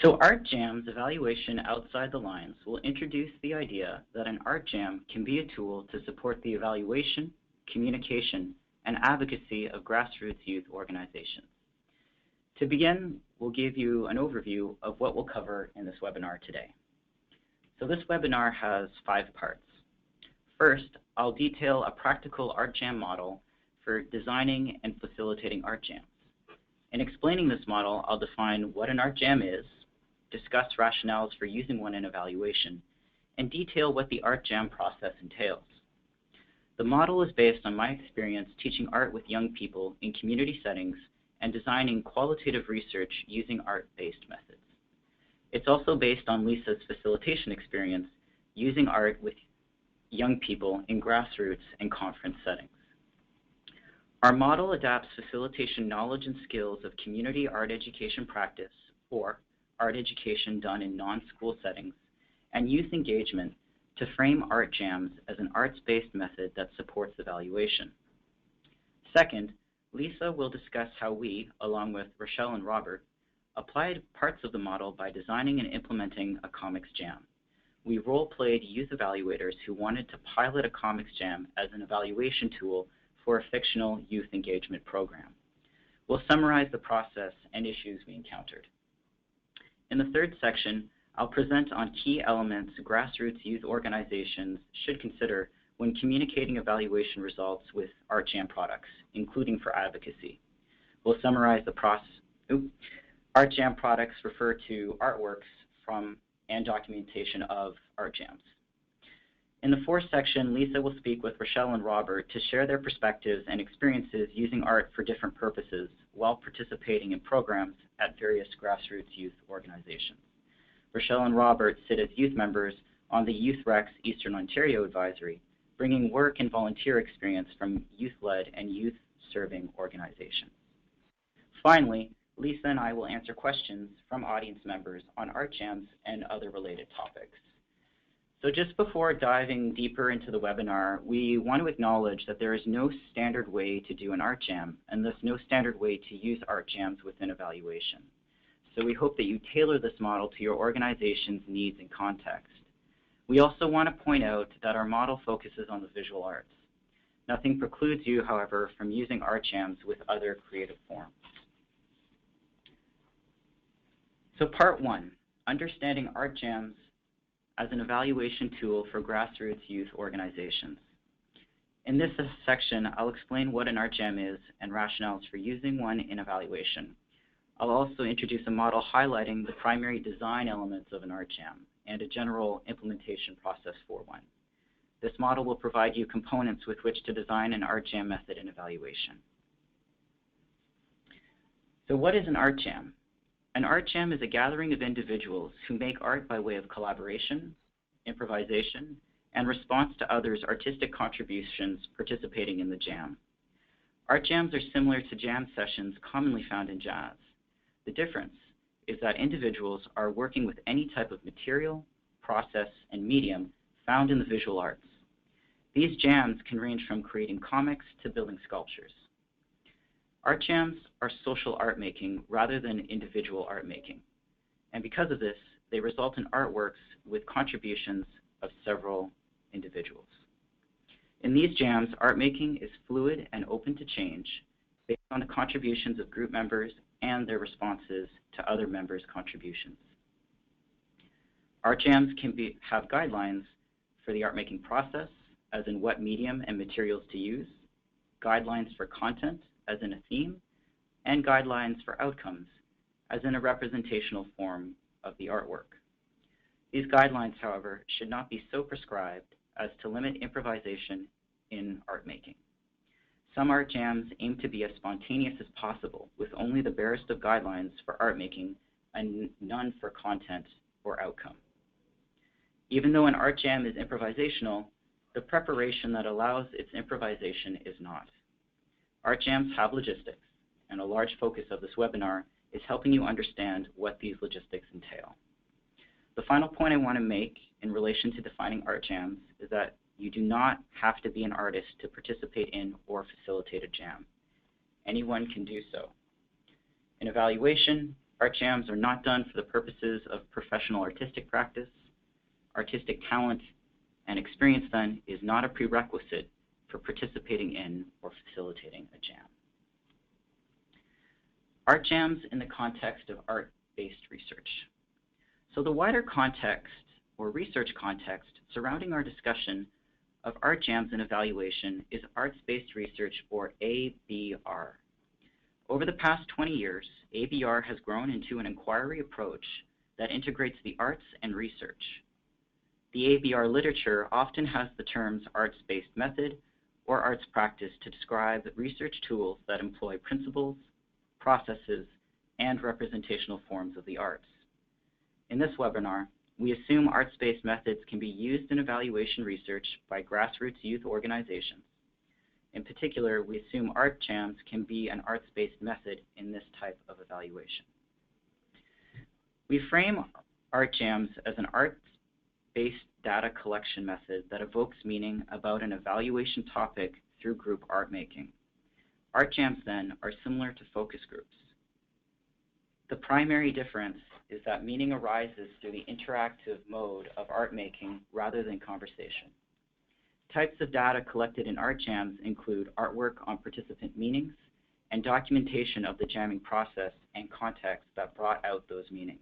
So Art Jam's Evaluation Outside the Lines will introduce the idea that an art jam can be a tool to support the evaluation, communication, and advocacy of grassroots youth organizations. To begin, we'll give you an overview of what we'll cover in this webinar today. So this webinar has 5 parts. First, I'll detail a practical art jam model for designing and facilitating art jams. In explaining this model, I'll define what an art jam is, discuss rationales for using one in evaluation, and detail what the art jam process entails. The model is based on my experience teaching art with young people in community settings and designing qualitative research using art-based methods. It's also based on Lisa's facilitation experience using art with young people in grassroots and conference settings. Our model adapts facilitation knowledge and skills of community art education practice, or art education done in non-school settings, and youth engagement to frame art jams as an arts-based method that supports evaluation. Second, Lisa will discuss how we, along with Rochelle and Robert, applied parts of the model by designing and implementing a comics jam. We role-played youth evaluators who wanted to pilot a comics jam as an evaluation tool for a fictional youth engagement program. We'll summarize the process and issues we encountered. In the third section, I'll present on key elements grassroots youth organizations should consider when communicating evaluation results with art jam products, including for advocacy. We'll summarize the process. Art jam products refer to artworks from and documentation of art jams. In the fourth section, Lisa will speak with Rochelle and Robert to share their perspectives and experiences using art for different purposes while participating in programs at various grassroots youth organizations. Rochelle and Robert sit as youth members on the YouthREX Eastern Ontario Advisory, bringing work and volunteer experience from youth-led and youth-serving organizations. Finally, Lisa and I will answer questions from audience members on art jams and other related topics. So just before diving deeper into the webinar, we want to acknowledge that there is no standard way to do an art jam, and thus no standard way to use art jams within evaluation. So we hope that you tailor this model to your organization's needs and context. We also want to point out that our model focuses on the visual arts. Nothing precludes you, however, from using art jams with other creative forms. So part 1, understanding art jams as an evaluation tool for grassroots youth organizations. In this section, I'll explain what an art jam is and rationales for using one in evaluation. I'll also introduce a model highlighting the primary design elements of an art jam and a general implementation process for one. This model will provide you components with which to design an art jam method in evaluation. So what is an art jam? An art jam is a gathering of individuals who make art by way of collaboration, improvisation, and response to others' artistic contributions participating in the jam. Art jams are similar to jam sessions commonly found in jazz. The difference is that individuals are working with any type of material, process, and medium found in the visual arts. These jams can range from creating comics to building sculptures. Art jams are social art making rather than individual art making. And because of this, they result in artworks with contributions of several individuals. In these jams, art making is fluid and open to change based on the contributions of group members and their responses to other members' contributions. Art jams can have guidelines for the art making process, as in what medium and materials to use, guidelines for content, as in a theme, and guidelines for outcomes, as in a representational form of the artwork. These guidelines, however, should not be so prescribed as to limit improvisation in art making. Some art jams aim to be as spontaneous as possible, with only the barest of guidelines for art making and none for content or outcome. Even though an art jam is improvisational, the preparation that allows its improvisation is not. Art jams have logistics, and a large focus of this webinar is helping you understand what these logistics entail. The final point I want to make in relation to defining art jams is that you do not have to be an artist to participate in or facilitate a jam. Anyone can do so. In evaluation, Art jams are not done for the purposes of professional artistic practice. Artistic talent and experience, then, is not a prerequisite for participating in or facilitating a jam. Art jams in the context of art-based research. So the wider context or research context surrounding our discussion of art jams and evaluation is arts-based research, or ABR. Over the past 20 years, ABR has grown into an inquiry approach that integrates the arts and research. The ABR literature often has the terms arts-based method or arts practice to describe research tools that employ principles, processes, and representational forms of the arts. In this webinar, we assume arts-based methods can be used in evaluation research by grassroots youth organizations. In particular, we assume art jams can be an arts-based method in this type of evaluation. We frame art jams as an arts-based data collection method that evokes meaning about an evaluation topic through group art making. Art jams, then, are similar to focus groups. The primary difference is that meaning arises through the interactive mode of art making rather than conversation. Types of data collected in art jams include artwork on participant meanings and documentation of the jamming process and context that brought out those meanings.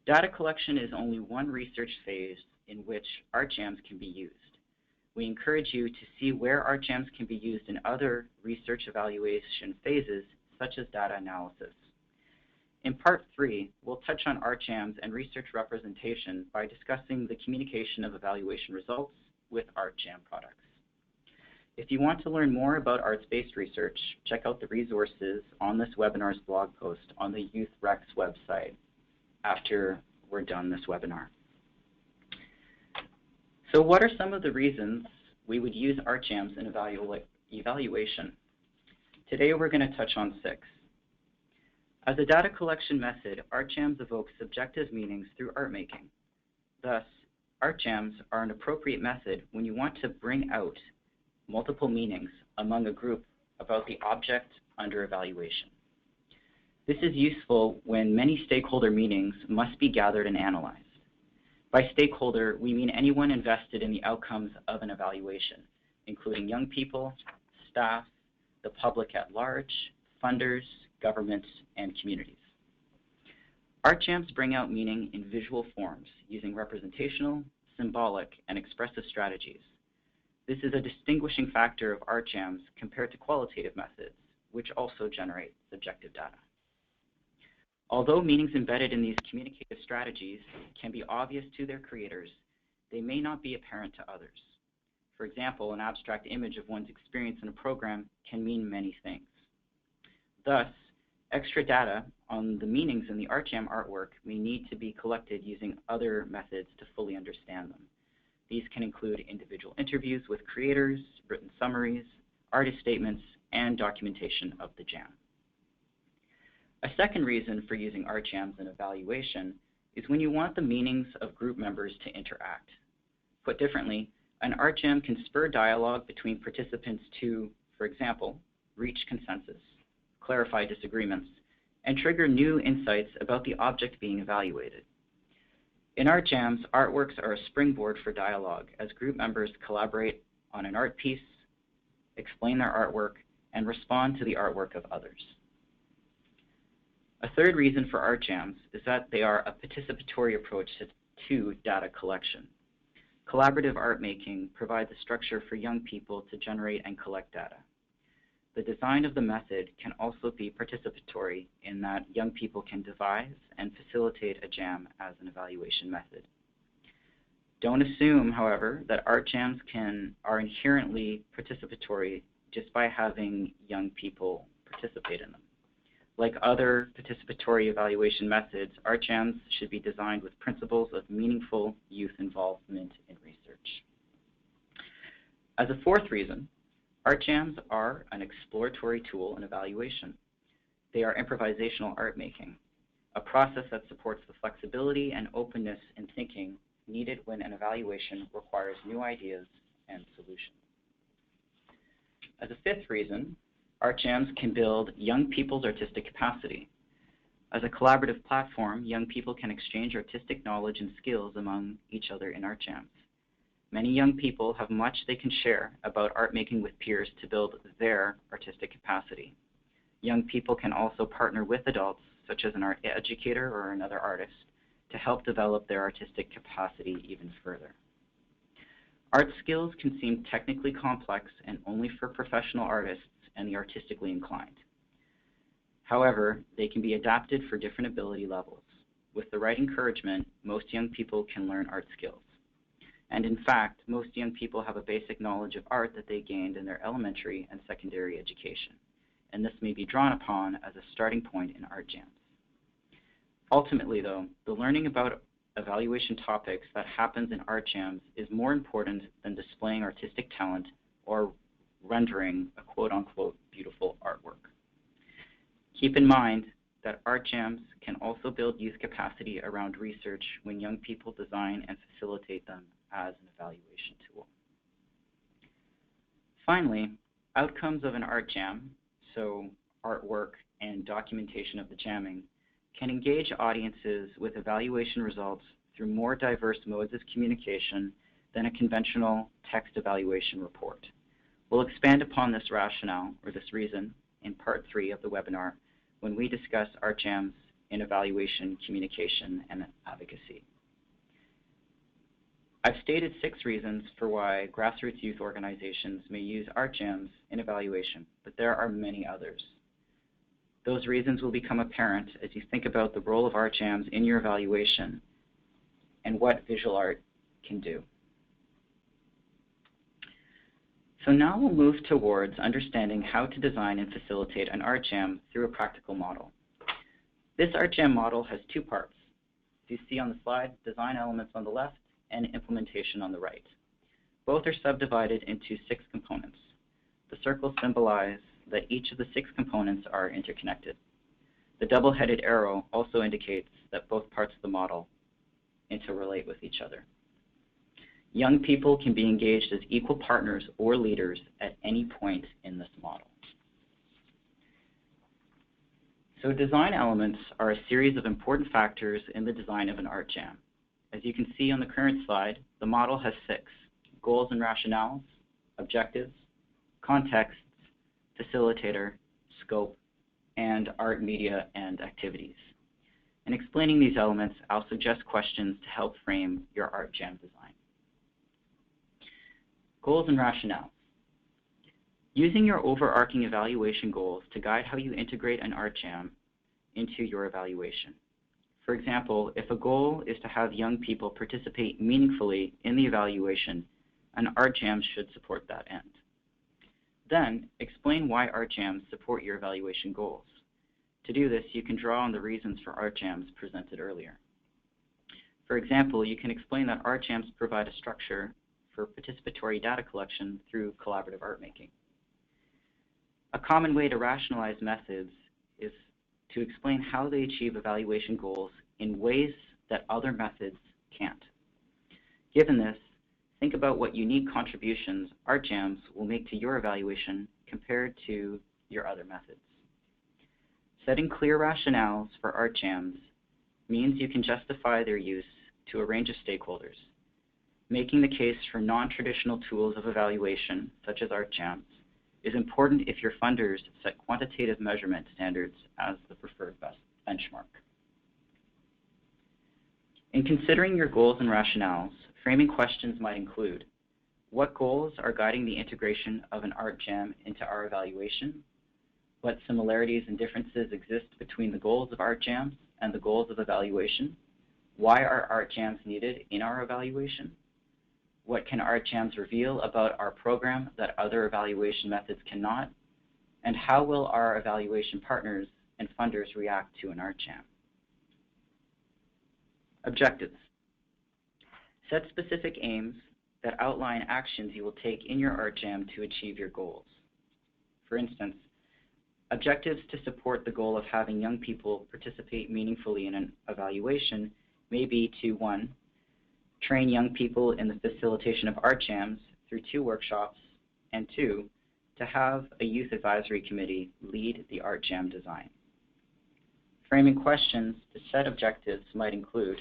Data collection is only one research phase in which art jams can be used. We encourage you to see where art jams can be used in other research evaluation phases, such as data analysis. In Part 3, we'll touch on art jams and research representation by discussing the communication of evaluation results with art jam products. If you want to learn more about arts-based research, check out the resources on this webinar's blog post on the YouthREX website after we're done this webinar. So what are some of the reasons we would use art jams in evaluation? Today we're going to touch on 6. As a data collection method, art jams evoke subjective meanings through art making. Thus, art jams are an appropriate method when you want to bring out multiple meanings among a group about the object under evaluation. This is useful when many stakeholder meanings must be gathered and analyzed. By stakeholder, we mean anyone invested in the outcomes of an evaluation, including young people, staff, the public at large, funders, governments, and communities. Art jams bring out meaning in visual forms using representational, symbolic, and expressive strategies. This is a distinguishing factor of art jams compared to qualitative methods, which also generate subjective data. Although meanings embedded in these communicative strategies can be obvious to their creators, they may not be apparent to others. For example, an abstract image of one's experience in a program can mean many things. Thus, extra data on the meanings in the art jam artwork may need to be collected using other methods to fully understand them. These can include individual interviews with creators, written summaries, artist statements, and documentation of the jam. A second reason for using art jams in evaluation is when you want the meanings of group members to interact. Put differently, an art jam can spur dialogue between participants to, for example, reach consensus, clarify disagreements, and trigger new insights about the object being evaluated. In art jams, artworks are a springboard for dialogue as group members collaborate on an art piece, explain their artwork, and respond to the artwork of others. A third reason for art jams is that they are a participatory approach to data collection. Collaborative art making provides a structure for young people to generate and collect data. The design of the method can also be participatory in that young people can devise and facilitate a jam as an evaluation method. Don't assume, however, that art jams are inherently participatory just by having young people participate in them. Like other participatory evaluation methods, art jams should be designed with principles of meaningful youth involvement in research. As a fourth reason, art jams are an exploratory tool in evaluation. They are improvisational art making, a process that supports the flexibility and openness in thinking needed when an evaluation requires new ideas and solutions. As a fifth reason, art jams can build young people's artistic capacity. As a collaborative platform, young people can exchange artistic knowledge and skills among each other in art jams. Many young people have much they can share about art making with peers to build their artistic capacity. Young people can also partner with adults, such as an art educator or another artist, to help develop their artistic capacity even further. Art skills can seem technically complex and only for professional artists and the artistically inclined. However, they can be adapted for different ability levels. With the right encouragement, most young people can learn art skills. And in fact, most young people have a basic knowledge of art that they gained in their elementary and secondary education, and this may be drawn upon as a starting point in art jams. Ultimately, though, the learning about evaluation topics that happens in art jams is more important than displaying artistic talent or rendering a quote-unquote beautiful artwork. Keep in mind that art jams can also build youth capacity around research when young people design and facilitate them as an evaluation tool. Finally, outcomes of an art jam, so artwork and documentation of the jamming, can engage audiences with evaluation results through more diverse modes of communication than a conventional text evaluation report. We'll expand upon this rationale, or this reason, in part 3 of the webinar when we discuss art jams in evaluation, communication, and advocacy. I've stated 6 reasons for why grassroots youth organizations may use art jams in evaluation, but there are many others. Those reasons will become apparent as you think about the role of art jams in your evaluation and what visual art can do. So now we'll move towards understanding how to design and facilitate an art jam through a practical model. This art jam model has 2 parts. As you see on the slide, design elements on the left and implementation on the right. Both are subdivided into 6 components. The circles symbolize that each of the 6 components are interconnected. The double-headed arrow also indicates that both parts of the model interrelate with each other. Young people can be engaged as equal partners or leaders at any point in this model. So design elements are a series of important factors in the design of an art jam. As you can see on the current slide, the model has 6: goals and rationales, objectives, contexts, facilitator, scope, and art, media, and activities. In explaining these elements, I'll suggest questions to help frame your art jam design. Goals and rationales. Using your overarching evaluation goals to guide how you integrate an art jam into your evaluation. For example, if a goal is to have young people participate meaningfully in the evaluation, an art jam should support that end. Then, explain why art jams support your evaluation goals. To do this, you can draw on the reasons for art jams presented earlier. For example, you can explain that art jams provide a structure for participatory data collection through collaborative art making. A common way to rationalize methods is to explain how they achieve evaluation goals in ways that other methods can't. Given this, think about what unique contributions art jams will make to your evaluation compared to your other methods. Setting clear rationales for art jams means you can justify their use to a range of stakeholders. Making the case for non-traditional tools of evaluation, such as art jams, is important if your funders set quantitative measurement standards as the preferred benchmark. In considering your goals and rationales, framing questions might include: what goals are guiding the integration of an art jam into our evaluation? What similarities and differences exist between the goals of art jams and the goals of evaluation? Why are art jams needed in our evaluation? What can art jams reveal about our program that other evaluation methods cannot? And how will our evaluation partners and funders react to an art jam? Objectives. Set specific aims that outline actions you will take in your art jam to achieve your goals. For instance, objectives to support the goal of having young people participate meaningfully in an evaluation may be to 1, train young people in the facilitation of art jams through 2 workshops, and 2, to have a youth advisory committee lead the art jam design. Framing questions to set objectives might include: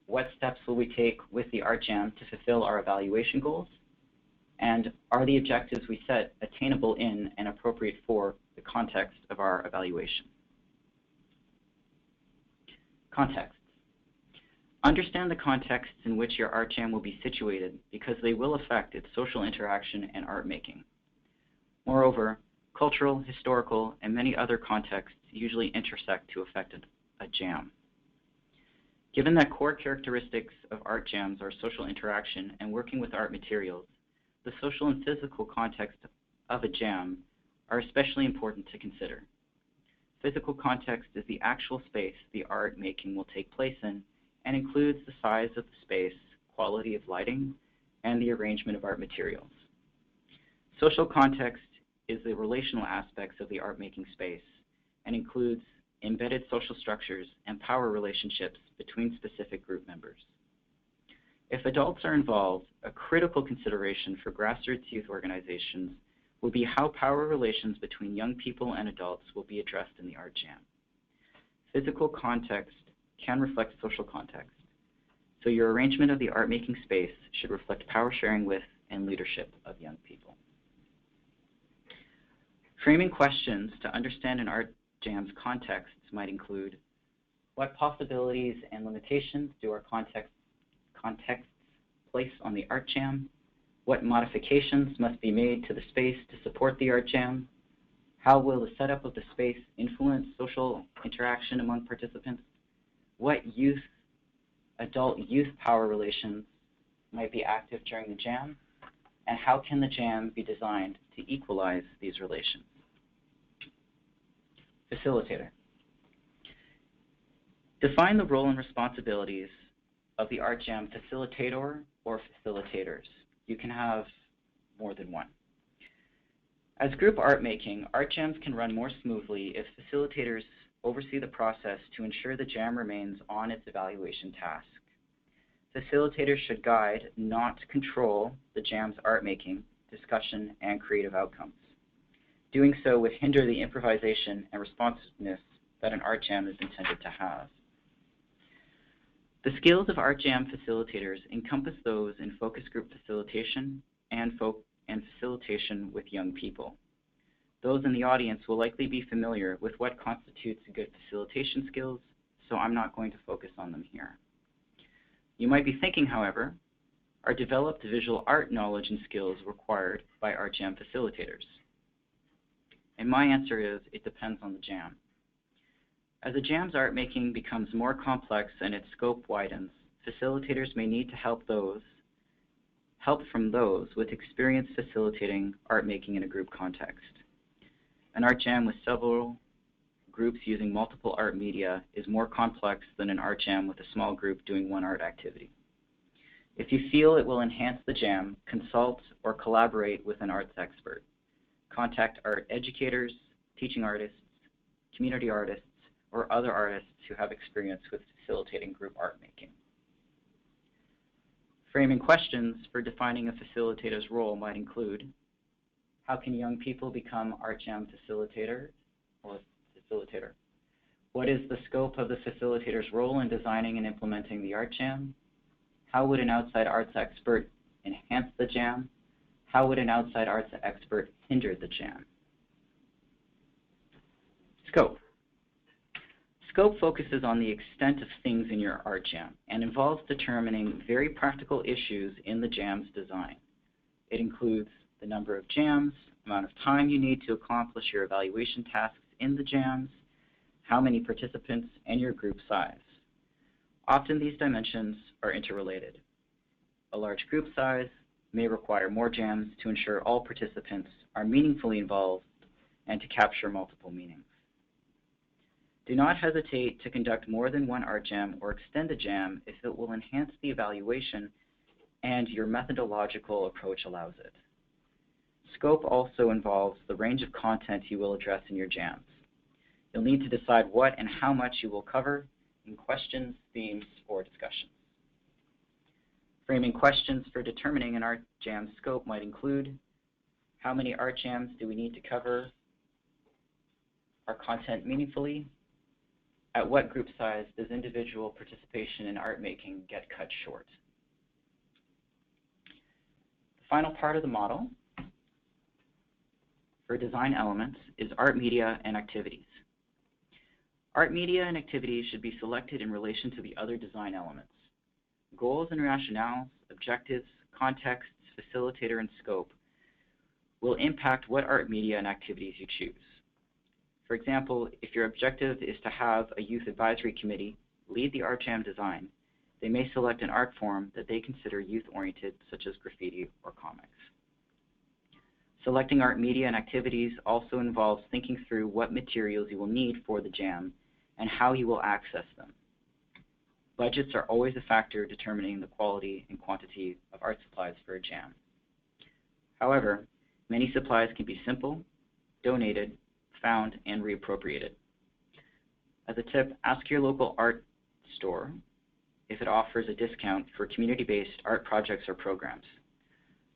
what steps will we take with the art jam to fulfill our evaluation goals? And are the objectives we set attainable in and appropriate for the context of our evaluation? Context. Understand the contexts in which your art jam will be situated because they will affect its social interaction and art making. Moreover, cultural, historical, and many other contexts usually intersect to affect a jam. Given that core characteristics of art jams are social interaction and working with art materials, the social and physical context of a jam are especially important to consider. Physical context is the actual space the art making will take place in and includes the size of the space, quality of lighting, and the arrangement of art materials. Social context is the relational aspects of the art-making space and includes embedded social structures and power relationships between specific group members. If adults are involved, a critical consideration for grassroots youth organizations will be how power relations between young people and adults will be addressed in the art jam. Physical context can reflect social context, so your arrangement of the art-making space should reflect power sharing with and leadership of young people. Framing questions to understand an art jam's contexts might include: what possibilities and limitations do our contexts place on the art jam? What modifications must be made to the space to support the art jam? How will the setup of the space influence social interaction among participants? What adult-youth power relations might be active during the jam? And how can the jam be designed to equalize these relations? Facilitator. Define the role and responsibilities of the art jam facilitator or facilitators. You can have more than one. As group art making, art jams can run more smoothly if facilitators oversee the process to ensure the jam remains on its evaluation task. Facilitators should guide, not control, the jam's art making, discussion, and creative outcomes. Doing so would hinder the improvisation and responsiveness that an art jam is intended to have. The skills of art jam facilitators encompass those in focus group facilitation and facilitation with young people. Those in the audience will likely be familiar with what constitutes good facilitation skills, so I'm not going to focus on them here. You might be thinking, however, are developed visual art knowledge and skills required by art jam facilitators? And my answer is, it depends on the jam. As a jam's art making becomes more complex and its scope widens, facilitators may need to help from those with experience facilitating art making in a group context. An art jam with several groups using multiple art media is more complex than an art jam with a small group doing one art activity. If you feel it will enhance the jam, consult or collaborate with an arts expert. Contact art educators, teaching artists, community artists, or other artists who have experience with facilitating group art making. Framing questions for defining a facilitator's role might include: how can young people become art jam facilitators or facilitator? What is the scope of the facilitator's role in designing and implementing the art jam? How would an outside arts expert enhance the jam? How would an outside arts expert hinder the jam? Scope. Scope focuses on the extent of things in your art jam and involves determining very practical issues in the jam's design. It includes the number of jams, amount of time you need to accomplish your evaluation tasks in the jams, how many participants, and your group size. Often these dimensions are interrelated. A large group size may require more jams to ensure all participants are meaningfully involved and to capture multiple meanings. Do not hesitate to conduct more than one art jam or extend a jam if it will enhance the evaluation and your methodological approach allows it. Scope also involves the range of content you will address in your jams. You'll need to decide what and how much you will cover in questions, themes, or discussions. Framing questions for determining an art jam scope might include: how many art jams do we need to cover our content meaningfully? At what group size does individual participation in art making get cut short? The final part of the model for design elements is art media and activities. Art media and activities should be selected in relation to the other design elements. Goals and rationales, objectives, contexts, facilitator, and scope will impact what art media and activities you choose. For example, if your objective is to have a youth advisory committee lead the art jam design, they may select an art form that they consider youth-oriented, such as graffiti or comics. Selecting art media and activities also involves thinking through what materials you will need for the jam and how you will access them. Budgets are always a factor determining the quality and quantity of art supplies for a jam. However, many supplies can be simple, donated, found, and reappropriated. As a tip, ask your local art store if it offers a discount for community-based art projects or programs.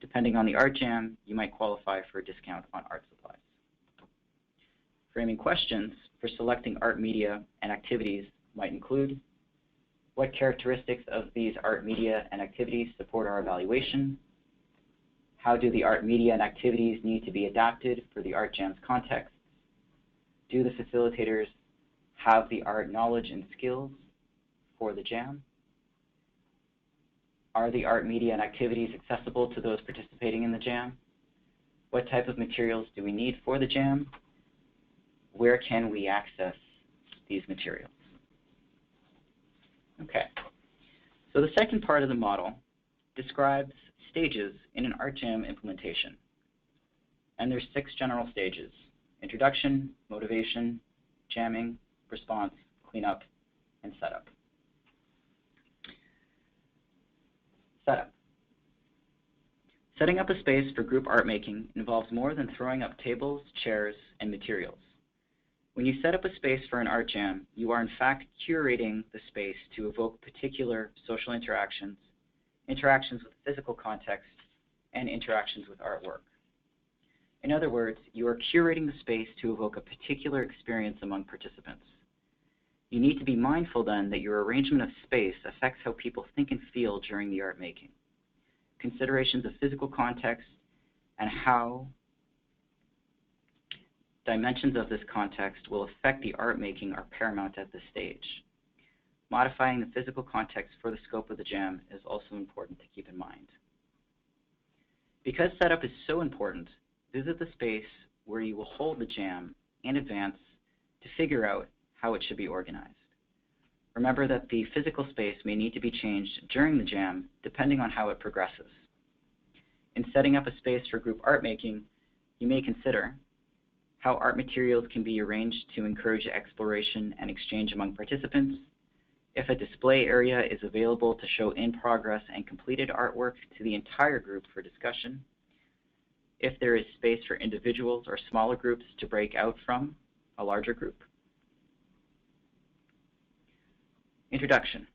Depending on the art jam, you might qualify for a discount on art supplies. Framing questions for selecting art media and activities might include: what characteristics of these art media and activities support our evaluation? How do the art media and activities need to be adapted for the art jam's context? Do the facilitators have the art knowledge and skills for the jam? Are the art media and activities accessible to those participating in the jam? What type of materials do we need for the jam? Where can we access these materials? Okay, so the second part of the model describes stages in an art jam implementation. And there's 6 general stages: introduction, motivation, jamming, response, cleanup, and setup. Setup. Setting up a space for group art making involves more than throwing up tables, chairs, and materials. When you set up a space for an art jam, you are in fact curating the space to evoke particular social interactions, interactions with physical context, and interactions with artwork. In other words, you are curating the space to evoke a particular experience among participants. You need to be mindful then that your arrangement of space affects how people think and feel during the art making. Considerations of physical context and how dimensions of this context will affect the art making are paramount at this stage. Modifying the physical context for the scope of the jam is also important to keep in mind. Because setup is so important, visit the space where you will hold the jam in advance to figure out how it should be organized. Remember that the physical space may need to be changed during the jam depending on how it progresses. In setting up a space for group art making, you may consider how art materials can be arranged to encourage exploration and exchange among participants, if a display area is available to show in progress and completed artwork to the entire group for discussion, if there is space for individuals or smaller groups to break out from a larger group. Introduction.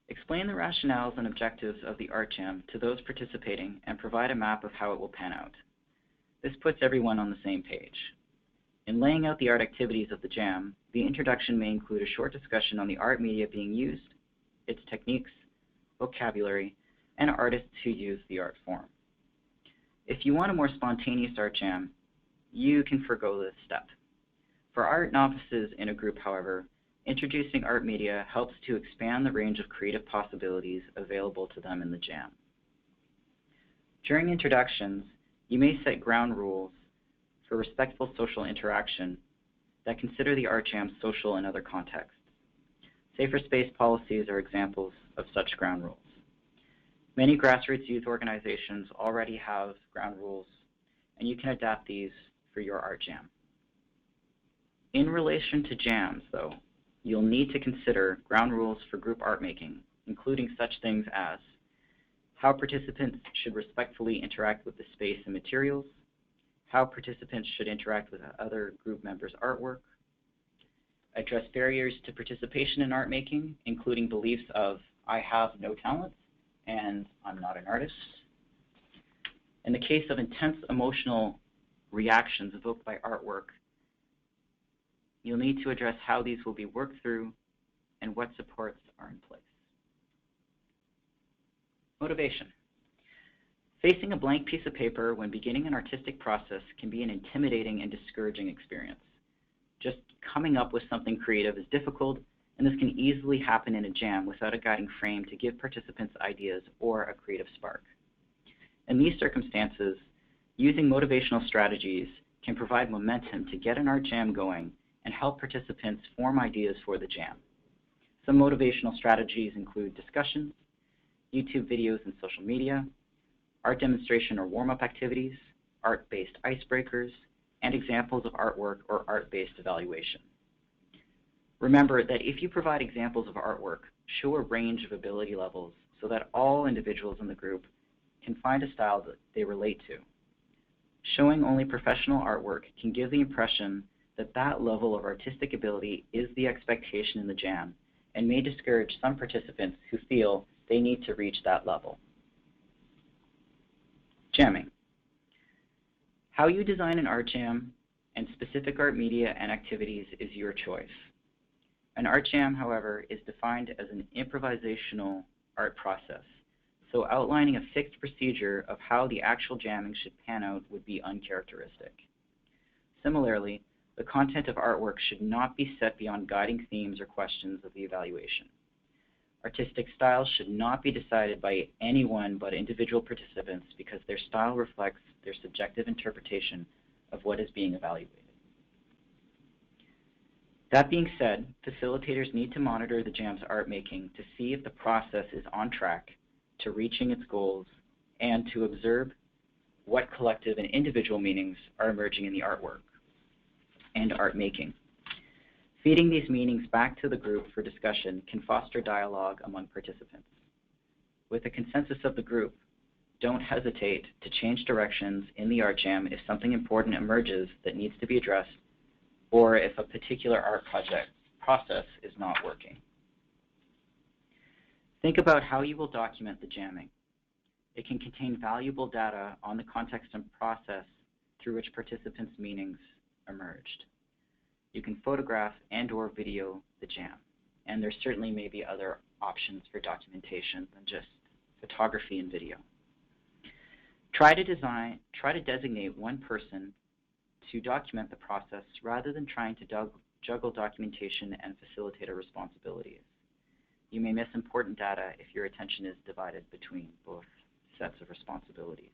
Explain the rationales and objectives of the art jam to those participating and provide a map of how it will pan out. This puts everyone on the same page. In laying out the art activities of the jam, the introduction may include a short discussion on the art media being used, its techniques, vocabulary, and artists who use the art form. If you want a more spontaneous art jam, you can forgo this step. For art novices in a group, however, introducing art media helps to expand the range of creative possibilities available to them in the jam. During introductions, you may set ground rules for respectful social interaction that consider the art jam's social and other contexts. Safer space policies are examples of such ground rules. Many grassroots youth organizations already have ground rules, and you can adapt these for your art jam. In relation to jams, though, you'll need to consider ground rules for group art making, including such things as how participants should respectfully interact with the space and materials, how participants should interact with other group members' artwork, address barriers to participation in art making, including beliefs of I have no talent and I'm not an artist. In the case of intense emotional reactions evoked by artwork, you'll need to address how these will be worked through and what supports are in place. Motivation. Facing a blank piece of paper when beginning an artistic process can be an intimidating and discouraging experience. Just coming up with something creative is difficult, and this can easily happen in a jam without a guiding frame to give participants ideas or a creative spark. In these circumstances, using motivational strategies can provide momentum to get an art jam going and help participants form ideas for the jam. Some motivational strategies include discussions, YouTube videos and social media, art demonstration or warm-up activities, art-based icebreakers, and examples of artwork or art-based evaluation. Remember that if you provide examples of artwork, show a range of ability levels so that all individuals in the group can find a style that they relate to. Showing only professional artwork can give the impression that that level of artistic ability is the expectation in the jam and may discourage some participants who feel they need to reach that level. Jamming. How you design an art jam and specific art media and activities is your choice. An art jam, however, is defined as an improvisational art process, so outlining a fixed procedure of how the actual jamming should pan out would be uncharacteristic. Similarly, the content of artwork should not be set beyond guiding themes or questions of the evaluation. Artistic styles should not be decided by anyone but individual participants because their style reflects their subjective interpretation of what is being evaluated. That being said, facilitators need to monitor the jam's art making to see if the process is on track to reaching its goals and to observe what collective and individual meanings are emerging in the artwork and art making. Feeding these meanings back to the group for discussion can foster dialogue among participants. With the consensus of the group, don't hesitate to change directions in the art jam if something important emerges that needs to be addressed or if a particular art process is not working. Think about how you will document the jamming. It can contain valuable data on the context and process through which participants' meanings emerged. You can photograph and/or video the jam, and there certainly may be other options for documentation than just photography and video. Try to designate one person to document the process rather than trying to juggle documentation and facilitator responsibilities. You may miss important data if your attention is divided between both sets of responsibilities.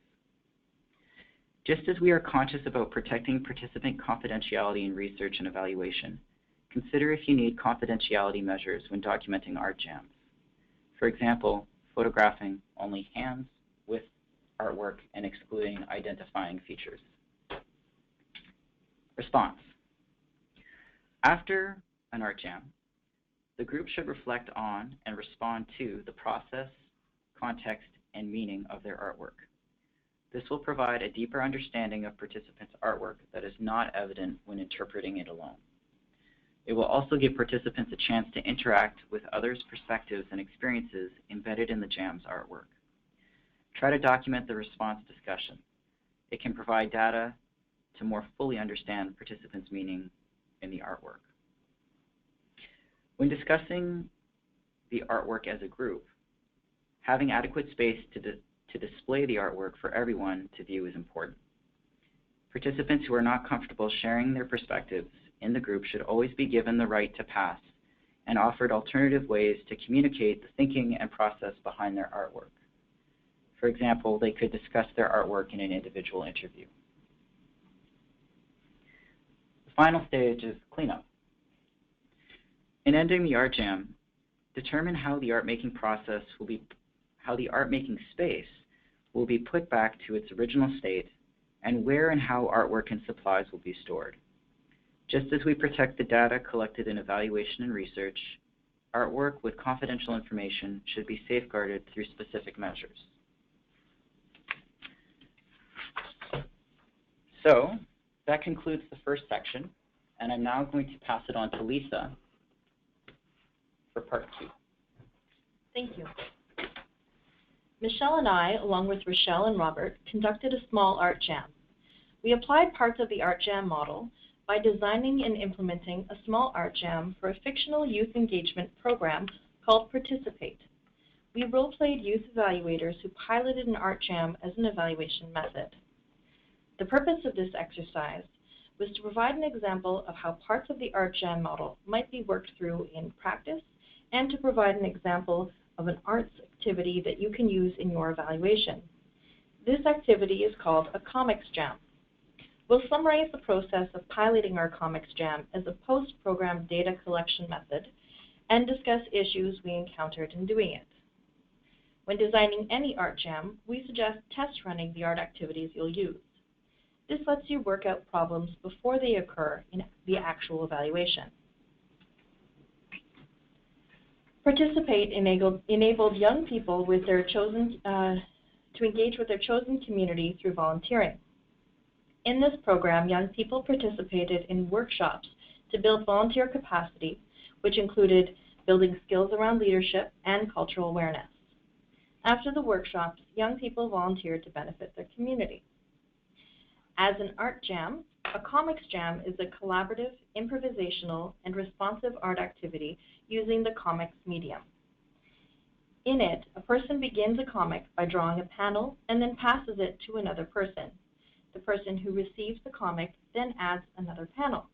Just as we are conscious about protecting participant confidentiality in research and evaluation, consider if you need confidentiality measures when documenting art jams. For example, photographing only hands with artwork and excluding identifying features. Response. After an art jam, the group should reflect on and respond to the process, context, and meaning of their artwork. This will provide a deeper understanding of participants' artwork that is not evident when interpreting it alone. It will also give participants a chance to interact with others' perspectives and experiences embedded in the jam's artwork. Try to document the response discussion. It can provide data to more fully understand participants' meaning in the artwork. When discussing the artwork as a group, having adequate space to display the artwork for everyone to view is important. Participants who are not comfortable sharing their perspectives in the group should always be given the right to pass and offered alternative ways to communicate the thinking and process behind their artwork. For example, they could discuss their artwork in an individual interview. The final stage is cleanup. In ending the art jam, determine how the art-making space will be put back to its original state and where and how artwork and supplies will be stored. Just as we protect the data collected in evaluation and research, artwork with confidential information should be safeguarded through specific measures. So that concludes the first section, and I'm now going to pass it on to Lisa for part 2. Thank you. Michel and I, along with Rochelle and Robert, conducted a small art jam. We applied parts of the art jam model by designing and implementing a small art jam for a fictional youth engagement program called Participate. We role-played youth evaluators who piloted an art jam as an evaluation method. The purpose of this exercise was to provide an example of how parts of the art jam model might be worked through in practice, and to provide an example of an arts activity that you can use in your evaluation. This activity is called a comics jam. We'll summarize the process of piloting our comics jam as a post-program data collection method and discuss issues we encountered in doing it. When designing any art jam, we suggest test running the art activities you'll use. This lets you work out problems before they occur in the actual evaluation. Participate enabled young people with their chosen to engage with their chosen community through volunteering. In this program, young people participated in workshops to build volunteer capacity, which included building skills around leadership and cultural awareness. After the workshops, young people volunteered to benefit their community. As an art jam, a comics jam is a collaborative, improvisational, and responsive art activity using the comics medium. In it, a person begins a comic by drawing a panel and then passes it to another person. The person who receives the comic then adds another panel.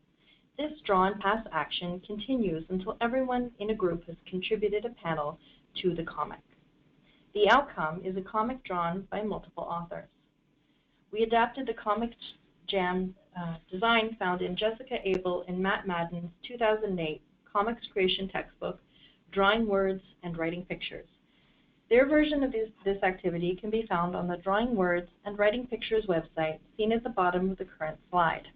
This draw and pass action continues until everyone in a group has contributed a panel to the comic. The outcome is a comic drawn by multiple authors. We adapted the comic jam design found in Jessica Abel and Matt Madden's 2008 comics creation textbook, Drawing Words and Writing Pictures. Their version of this activity can be found on the Drawing Words and Writing Pictures website, seen at the bottom of the current slide.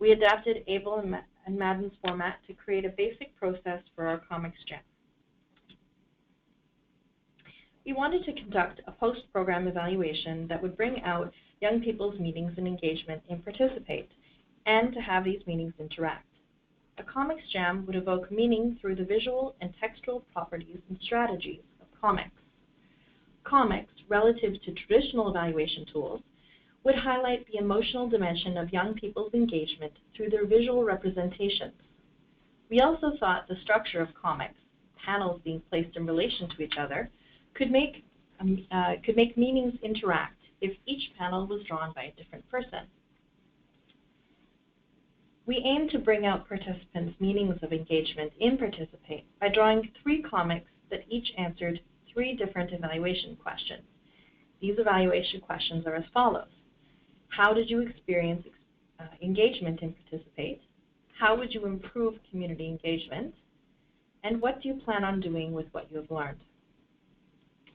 We adapted Abel and Madden's format to create a basic process for our comics jam. We wanted to conduct a post-program evaluation that would bring out young people's meanings and engagement in Participate, and to have these meanings interact. A comics jam would evoke meaning through the visual and textual properties and strategies of comics. Comics, relative to traditional evaluation tools, would highlight the emotional dimension of young people's engagement through their visual representations. We also thought the structure of comics, panels being placed in relation to each other, could make meanings interact if each panel was drawn by a different person. We aim to bring out participants' meanings of engagement in Participate by drawing 3 comics that each answered 3 different evaluation questions. These evaluation questions are as follows. How did you experience engagement in Participate? How would you improve community engagement? And what do you plan on doing with what you have learned?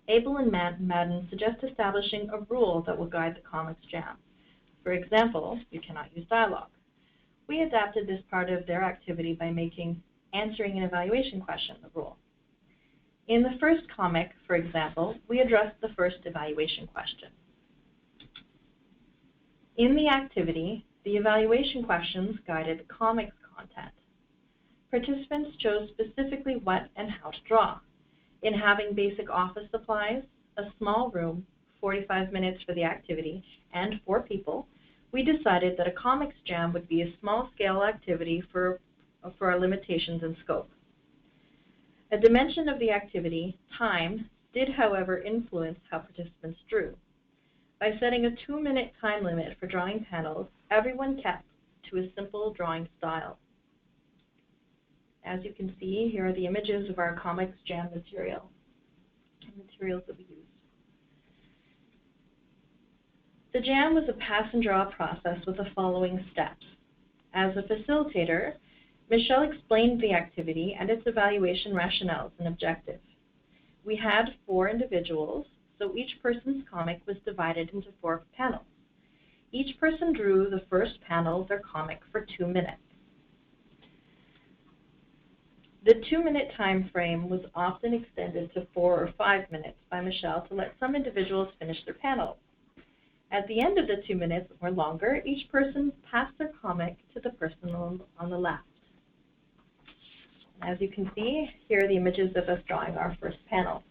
Abel and Madden suggest establishing a rule that will guide the comics jam. For example, you cannot use dialogue. We adapted this part of their activity by making answering an evaluation question the rule. In the first comic, for example, we addressed the first evaluation question. In the activity, the evaluation questions guided comics content. Participants chose specifically what and how to draw. In having basic office supplies, a small room, 45 minutes for the activity, and 4 people, we decided that a comics jam would be a small-scale activity for our limitations in scope. A dimension of the activity, time, did, however, influence how participants drew. By setting a 2-minute time limit for drawing panels, everyone kept to a simple drawing style. As you can see, here are the images of our comics jam materials that we used. The jam was a pass and draw process with the following steps. As a facilitator, Michel explained the activity and its evaluation rationales and objectives. We had 4 individuals, so each person's comic was divided into 4 panels. Each person drew the first panel of their comic for 2 minutes. The 2-minute time frame was often extended to 4 or 5 minutes by Michel to let some individuals finish their panels. At the end of the 2 minutes or longer, each person passed their comic to the person on the left. As you can see, here are the images of us drawing our first panel.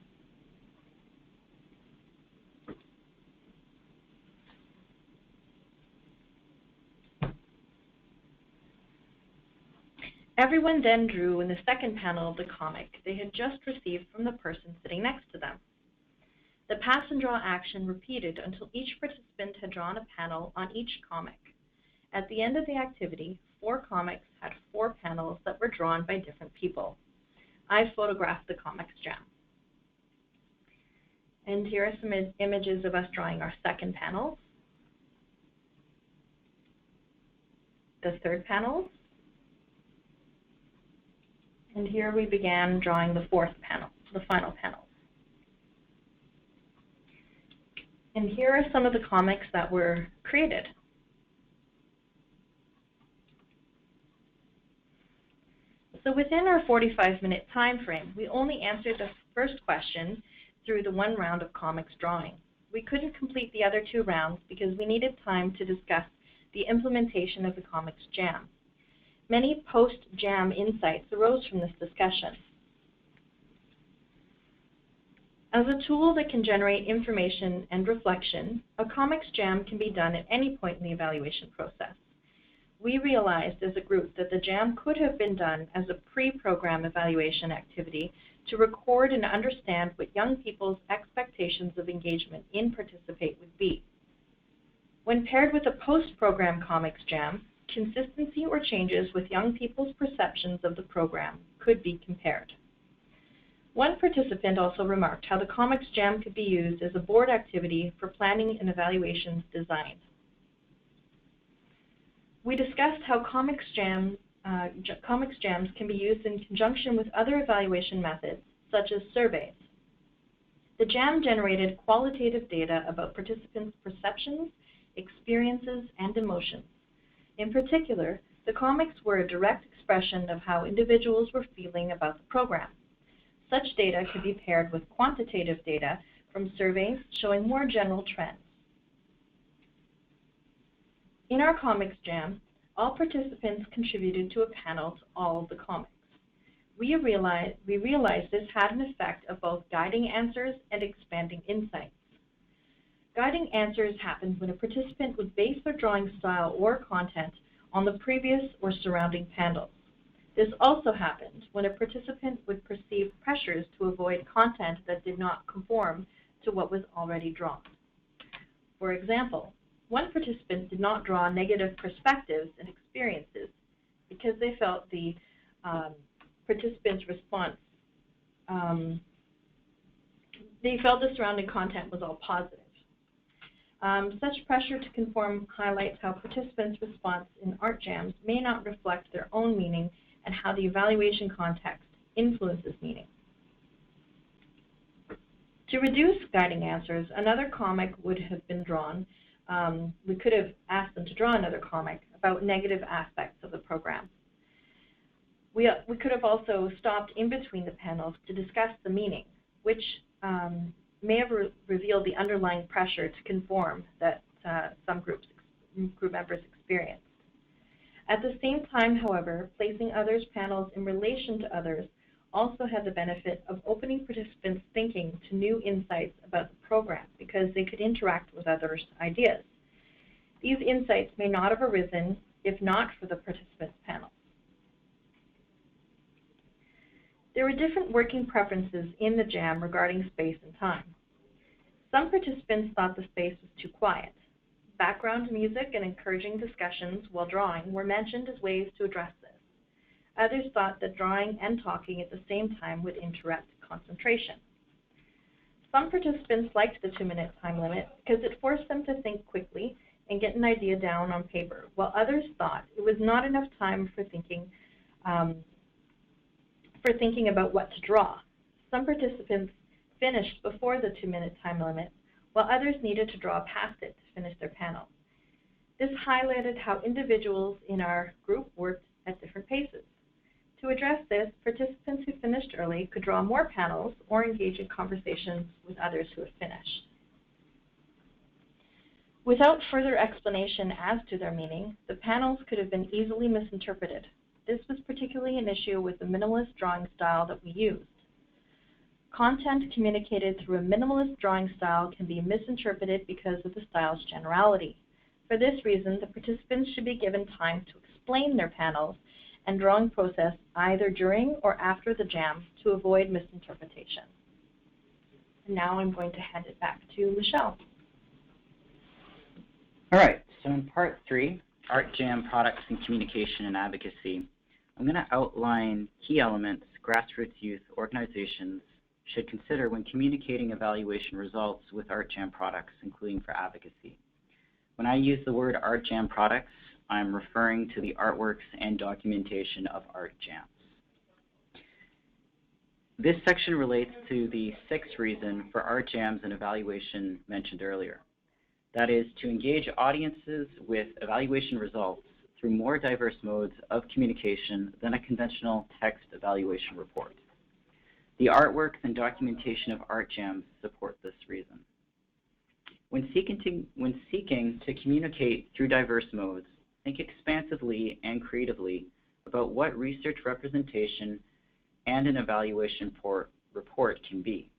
Everyone then drew in the second panel of the comic they had just received from the person sitting next to them. The pass and draw action repeated until each participant had drawn a panel on each comic. At the end of the activity, 4 comics had 4 panels that were drawn by different people. I photographed the comics jam. And here are some images of us drawing our second panel, the third panel, and here we began drawing the fourth panel, the final panel. And here are some of the comics that were created. So within our 45-minute time frame, we only answered the first question through the 1 round of comics drawing. We couldn't complete the other 2 rounds because we needed time to discuss the implementation of the comics jam. Many post-jam insights arose from this discussion. As a tool that can generate information and reflection, a comics jam can be done at any point in the evaluation process. We realized as a group that the jam could have been done as a pre-program evaluation activity to record and understand what young people's expectations of engagement in Participate would be. When paired with a post-program comics jam, consistency or changes with young people's perceptions of the program could be compared. One participant also remarked how the comics jam could be used as a board activity for planning and evaluations design. We discussed how comics jams can be used in conjunction with other evaluation methods, such as surveys. The jam generated qualitative data about participants' perceptions, experiences, and emotions. In particular, the comics were a direct expression of how individuals were feeling about the program. Such data could be paired with quantitative data from surveys showing more general trends. In our comics jam, all participants contributed to a panel to all of the comics. We realized this had an effect of both guiding answers and expanding insights. Guiding answers happened when a participant would base their drawing style or content on the previous or surrounding panels. This also happened when a participant would perceive pressures to avoid content that did not conform to what was already drawn. For example, one participant did not draw negative perspectives and experiences because they felt the participant's response, they felt the surrounding content was all positive. Such pressure to conform highlights how participants' response in art jams may not reflect their own meaning and how the evaluation context influences meaning. To reduce guiding answers, another comic would have been drawn. We could have asked them to draw another comic about negative aspects of the program. We could have also stopped in between the panels to discuss the meaning, which may have revealed the underlying pressure to conform that some group members experienced. At the same time, however, placing others' panels in relation to others also had the benefit of opening participants' thinking to new insights about the program because they could interact with others' ideas. These insights may not have arisen if not for the participants' panels. There were different working preferences in the jam regarding space and time. Some participants thought the space was too quiet. Background music and encouraging discussions while drawing were mentioned as ways to address this. Others thought that drawing and talking at the same time would interrupt concentration. Some participants liked the 2-minute time limit because it forced them to think quickly and get an idea down on paper, while others thought it was not enough time for thinking about what to draw. Some participants finished before the 2-minute time limit, while others needed to draw past it to finish their panel. This highlighted how individuals in our group worked at different paces. To address this, participants who finished early could draw more panels or engage in conversations with others who had finished. Without further explanation as to their meaning, the panels could have been easily misinterpreted. This was particularly an issue with the minimalist drawing style that we used. Content communicated through a minimalist drawing style can be misinterpreted because of the style's generality. For this reason, the participants should be given time to explain their panels and drawing process either during or after the jam to avoid misinterpretation. And now I'm going to hand it back to Michel. All right, so in part 3, Art Jam Products and Communication and Advocacy, I'm going to outline key elements grassroots youth organizations should consider when communicating evaluation results with Art Jam products, including for advocacy. When I use the word Art Jam products, I'm referring to the artworks and documentation of art jams. This section relates to the 6th reason for art jams and evaluation mentioned earlier. That is, to engage audiences with evaluation results through more diverse modes of communication than a conventional text evaluation report. The artworks and documentation of art jams support this reason. When seeking to communicate through diverse modes, think expansively and creatively about what research representation and an evaluation report can be.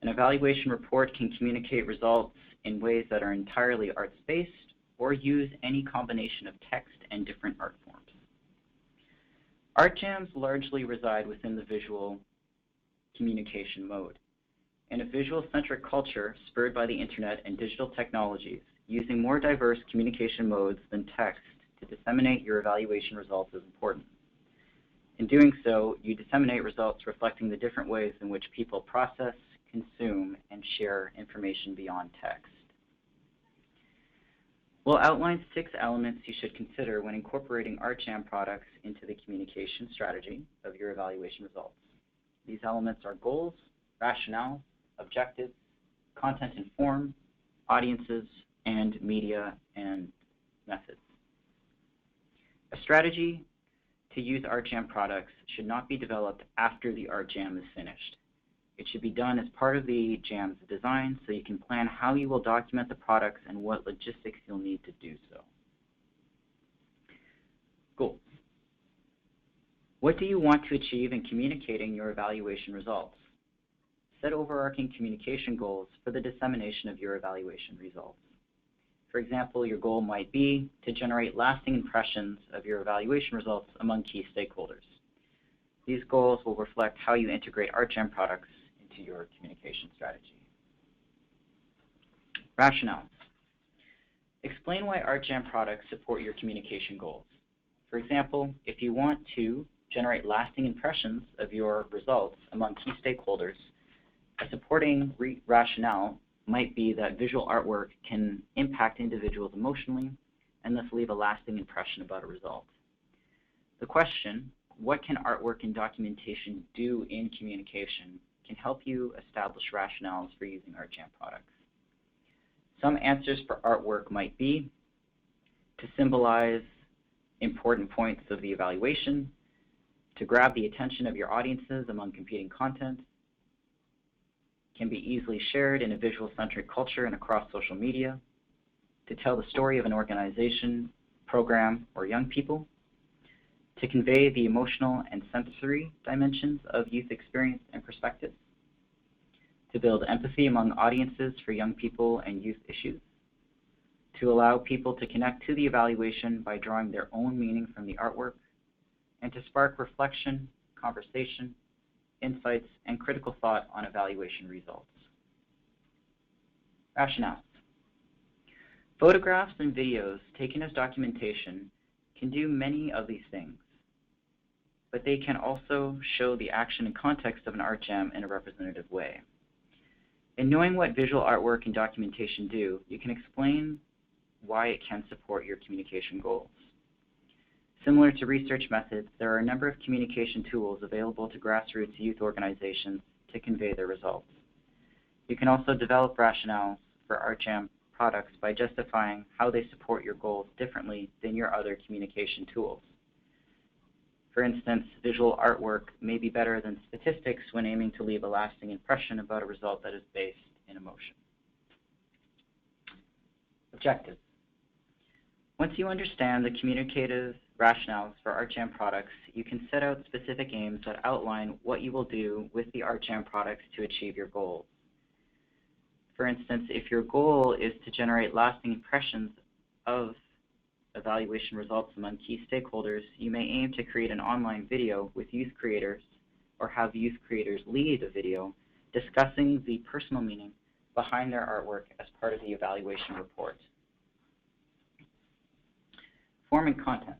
An evaluation report can communicate results in ways that are entirely arts-based or use any combination of text and different art forms. Art jams largely reside within the visual communication mode. In a visual-centric culture spurred by the internet and digital technologies, using more diverse communication modes than text to disseminate your evaluation results is important. In doing so, you disseminate results reflecting the different ways in which people process, consume, and share information beyond text. We'll outline 6 elements you should consider when incorporating Art Jam products into the communication strategy of your evaluation results. These elements are goals, rationale, objectives, content and form, audiences, and media and methods. A strategy to use Art Jam products should not be developed after the Art Jam is finished. It should be done as part of the jam's design so you can plan how you will document the products and what logistics you'll need to do so. Goals. What do you want to achieve in communicating your evaluation results? Set overarching communication goals for the dissemination of your evaluation results. For example, your goal might be to generate lasting impressions of your evaluation results among key stakeholders. These goals will reflect how you integrate Art Jam products into your communication strategy. Rationale. Explain why Art Jam products support your communication goals. For example, if you want to generate lasting impressions of your results among key stakeholders, a supporting rationale might be that visual artwork can impact individuals emotionally and thus leave a lasting impression about a result. The question, what can artwork and documentation do in communication, can help you establish rationales for using Art Jam products. Some answers for artwork might be to symbolize important points of the evaluation, to grab the attention of your audiences among competing content, can be easily shared in a visual-centric culture and across social media, to tell the story of an organization, program, or young people, to convey the emotional and sensory dimensions of youth experience and perspectives, to build empathy among audiences for young people and youth issues, to allow people to connect to the evaluation by drawing their own meaning from the artwork, and to spark reflection, conversation, insights, and critical thought on evaluation results. Rationales. Photographs and videos taken as documentation can do many of these things, but they can also show the action and context of an art jam in a representative way. In knowing what visual artwork and documentation do, you can explain why it can support your communication goals. Similar to research methods, there are a number of communication tools available to grassroots youth organizations to convey their results. You can also develop rationales for Art Jam products by justifying how they support your goals differently than your other communication tools. For instance, visual artwork may be better than statistics when aiming to leave a lasting impression about a result that is based in emotion. Objectives. Once you understand the communicative rationales for Art Jam products, you can set out specific aims that outline what you will do with the Art Jam products to achieve your goals. For instance, if your goal is to generate lasting impressions of evaluation results among key stakeholders, you may aim to create an online video with youth creators or have youth creators lead a video discussing the personal meaning behind their artwork as part of the evaluation report. Forming content.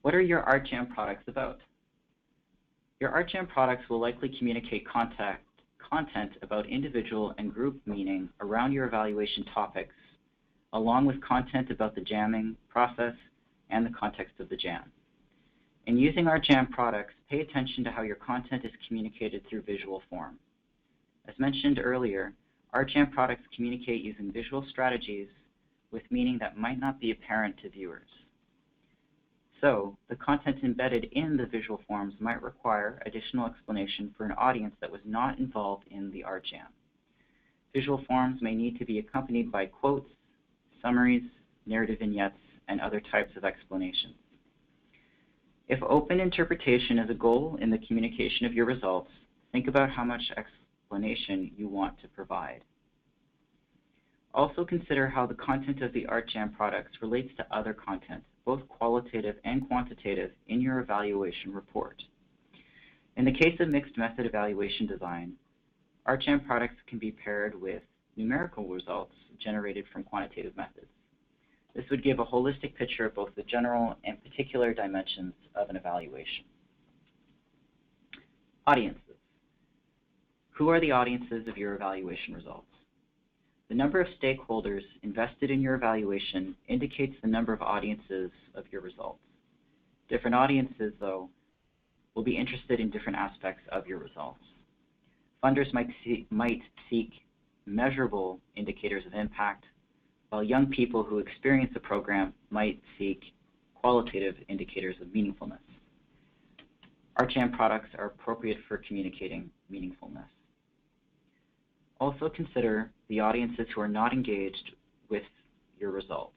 What are your ArtJam products about? Your ArtJam products will likely communicate content about individual and group meaning around your evaluation topics, along with content about the jamming process and the context of the jam. In using ArtJam products, pay attention to how your content is communicated through visual form. As mentioned earlier, ArtJam products communicate using visual strategies with meaning that might not be apparent to viewers. So, the content embedded in the visual forms might require additional explanation for an audience that was not involved in the ArtJam. Visual forms may need to be accompanied by quotes, summaries, narrative vignettes, and other types of explanations. If open interpretation is a goal in the communication of your results, think about how much explanation you want to provide. Also consider how the content of the ArtJam products relates to other content, both qualitative and quantitative, in your evaluation report. In the case of mixed method evaluation design, ArtJam products can be paired with numerical results generated from quantitative methods. This would give a holistic picture of both the general and particular dimensions of an evaluation. Audiences. Who are the audiences of your evaluation results? The number of stakeholders invested in your evaluation indicates the number of audiences of your results. Different audiences, though, will be interested in different aspects of your results. Funders might seek measurable indicators of impact, while young people who experience the program might seek qualitative indicators of meaningfulness. ArtJam products are appropriate for communicating meaningfulness. Also consider the audiences who are not engaged with your results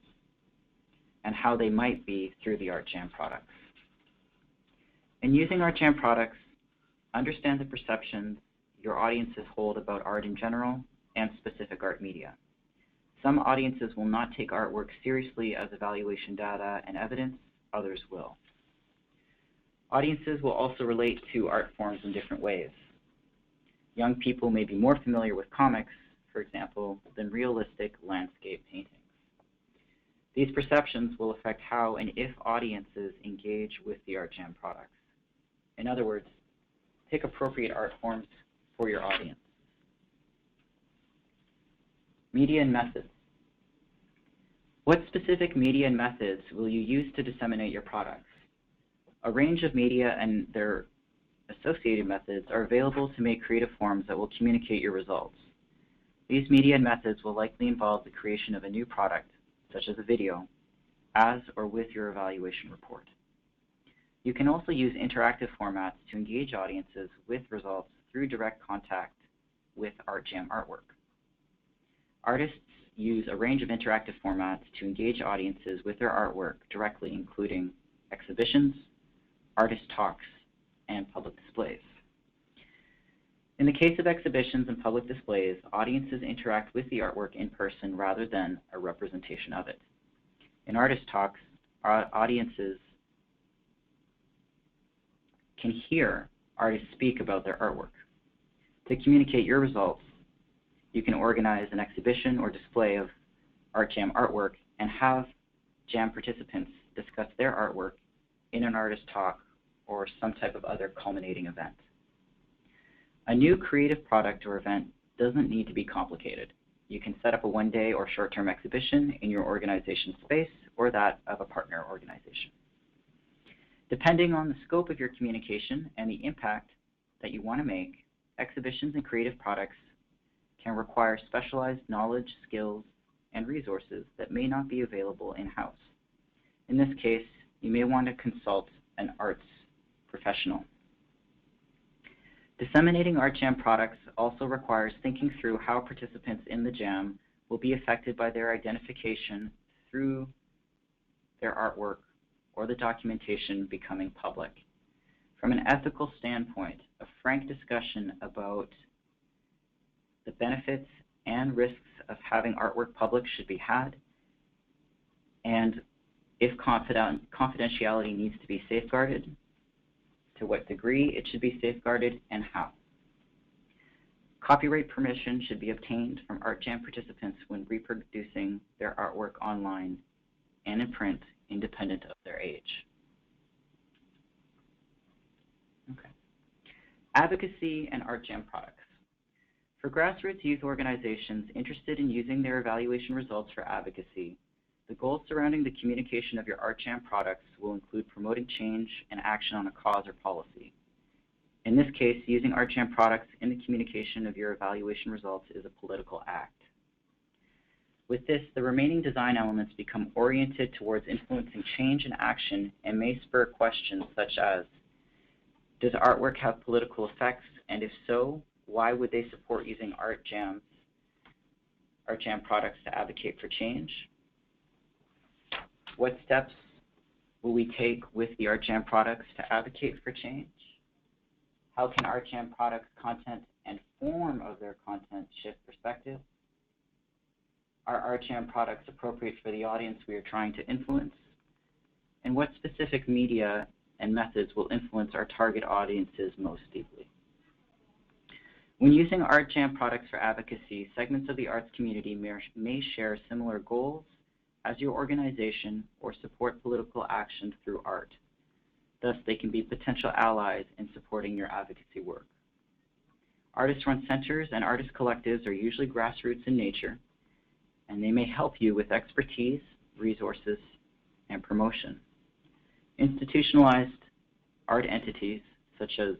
and how they might be through the ArtJam products. In using ArtJam products, understand the perceptions your audiences hold about art in general and specific art media. Some audiences will not take artwork seriously as evaluation data and evidence, others will. Audiences will also relate to art forms in different ways. Young people may be more familiar with comics, for example, than realistic landscape paintings. These perceptions will affect how and if audiences engage with the ArtJam products. In other words, pick appropriate art forms for your audience. Media and methods. What specific media and methods will you use to disseminate your products? A range of media and their associated methods are available to make creative forms that will communicate your results. These media and methods will likely involve the creation of a new product, such as a video, as or with your evaluation report. You can also use interactive formats to engage audiences with results through direct contact with ArtJam artwork. Artists use a range of interactive formats to engage audiences with their artwork directly, including exhibitions, artist talks, and public displays. In the case of exhibitions and public displays, audiences interact with the artwork in person rather than a representation of it. In artist talks, audiences can hear artists speak about their artwork. To communicate your results, you can organize an exhibition or display of ArtJam artwork and have Jam participants discuss their artwork in an artist talk or some type of other culminating event. A new creative product or event doesn't need to be complicated. You can set up a one-day or short-term exhibition in your organization's space or that of a partner organization. Depending on the scope of your communication and the impact that you want to make, exhibitions and creative products can require specialized knowledge, skills, and resources that may not be available in-house. In this case, you may want to consult an arts professional. Disseminating ArtJam products also requires thinking through how participants in the Jam will be affected by their identification through their artwork or the documentation becoming public. From an ethical standpoint, a frank discussion about the benefits and risks of having artwork public should be had, and if confidentiality needs to be safeguarded, to what degree it should be safeguarded, and how. Copyright permission should be obtained from Art Jam participants when reproducing their artwork online and in print, independent of their age. Okay. Advocacy and Art Jam products. For grassroots youth organizations interested in using their evaluation results for advocacy, the goals surrounding the communication of your Art Jam products will include promoting change and action on a cause or policy. In this case, using Art Jam products in the communication of your evaluation results is a political act. With this, the remaining design elements become oriented towards influencing change and action and may spur questions such as, does artwork have political effects, and if so, why would they support using Art Jam products to advocate for change? What steps will we take with the Art Jam products to advocate for change? How can Art Jam products' content and form of their content shift perspective? Are Art Jam products appropriate for the audience we are trying to influence? And what specific media and methods will influence our target audiences most deeply? When using Art Jam products for advocacy, segments of the arts community may share similar goals as your organization or support political action through art. Thus, they can be potential allies in supporting your advocacy work. Artist-run centers and artist collectives are usually grassroots in nature, and they may help you with expertise, resources, and promotion. Institutionalized art entities, such as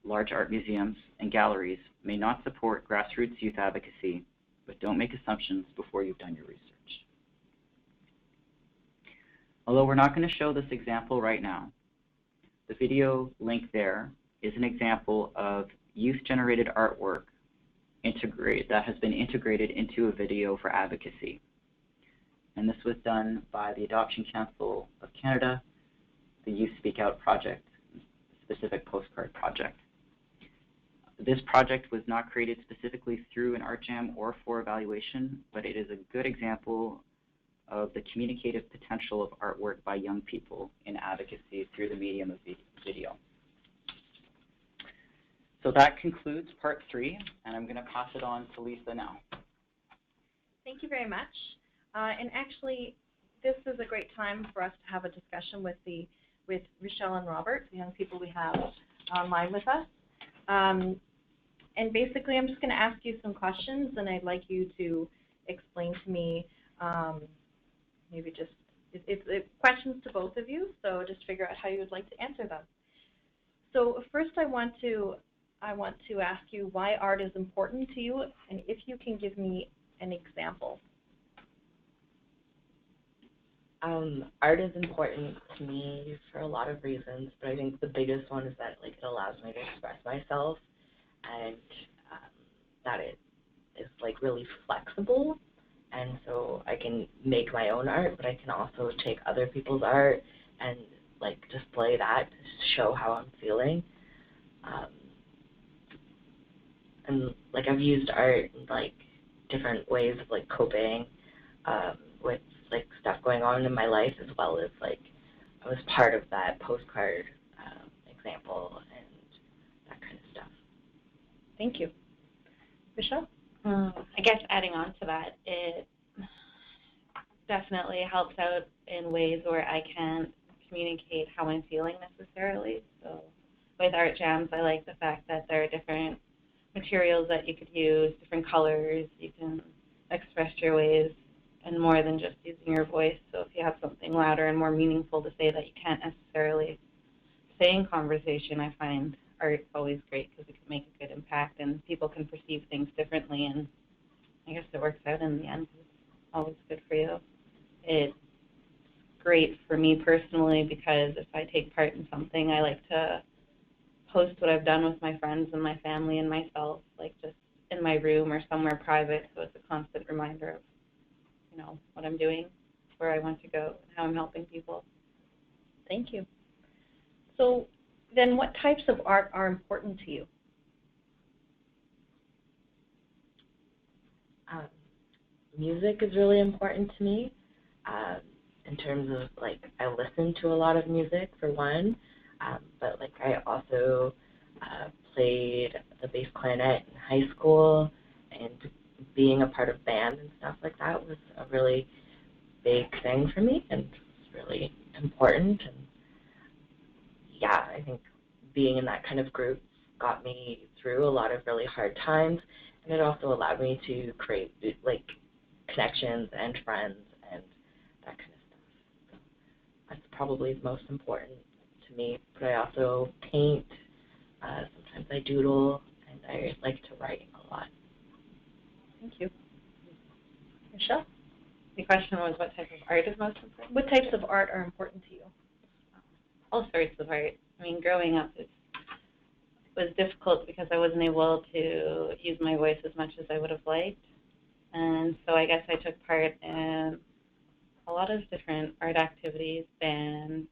large art museums and galleries, may not support grassroots youth advocacy, but don't make assumptions before you've done your research. Although we're not going to show this example right now, the video link there is an example of youth-generated artwork that has been integrated into a video for advocacy. And this was done by the Adoption Council of Canada, the Youth Speak Out project, specific postcard project. This project was not created specifically through an Art Jam or for evaluation, but it is a good example of the communicative potential of artwork by young people in advocacy through the medium of video. So that concludes part 3, and I'm going to pass it on to Lisa now. Thank you very much. And actually, this is a great time for us to have a discussion with Michel and Robert, the young people we have online with us. And basically, I'm just going to ask you some questions, and I'd like you to explain to me maybe just it's questions to both of you, so just figure out how you would like to answer them. So first, I want to ask you why art is important to you, and if you can give me an example. Art is important to me for a lot of reasons, but I think the biggest one is that it allows me to express myself, and that it is really flexible, and so I can make my own art, but I can also take other people's art and display that to show how I'm feeling. And I've used art in different ways of coping with stuff going on in my life, as well as I was part of that postcard example and that kind of stuff. Thank you. Michel? I guess adding on to that, it definitely helps out in ways where I can't communicate how I'm feeling necessarily. So with art jams, I like the fact that there are different materials that you could use, different colors. You can express your ways and more than just using your voice. So if you have something louder and more meaningful to say that you can't necessarily say in conversation, I find art always great because it can make a good impact and people can perceive things differently, and I guess it works out in the end. It's always good for you. It's great for me personally because if I take part in something, I like to post what I've done with my friends and my family and myself, just in my room or somewhere private, so it's a constant reminder of what I'm doing, where I want to go, and how I'm helping people. Thank you. So then what types of art are important to you? Music is really important to me, and in terms of, like, I listen to a lot of music, for one, but, like, I also played the bass clarinet in high school, and being a part of band and stuff like that was a really big thing for me, and it's really important. And yeah, I think being in that kind of group got me through a lot of really hard times, and it also allowed me to create, like, connections and friends and that kind of stuff. So that's probably the most important to me. But I also paint, sometimes I doodle, and I like to write a lot. Thank you. Michelle? The question was, what type of art is most important? What types of art are important to you? All sorts of art. I mean, growing up was difficult because I wasn't able to use my voice as much as I would have liked. And so I guess I took part in a lot of different art activities, bands.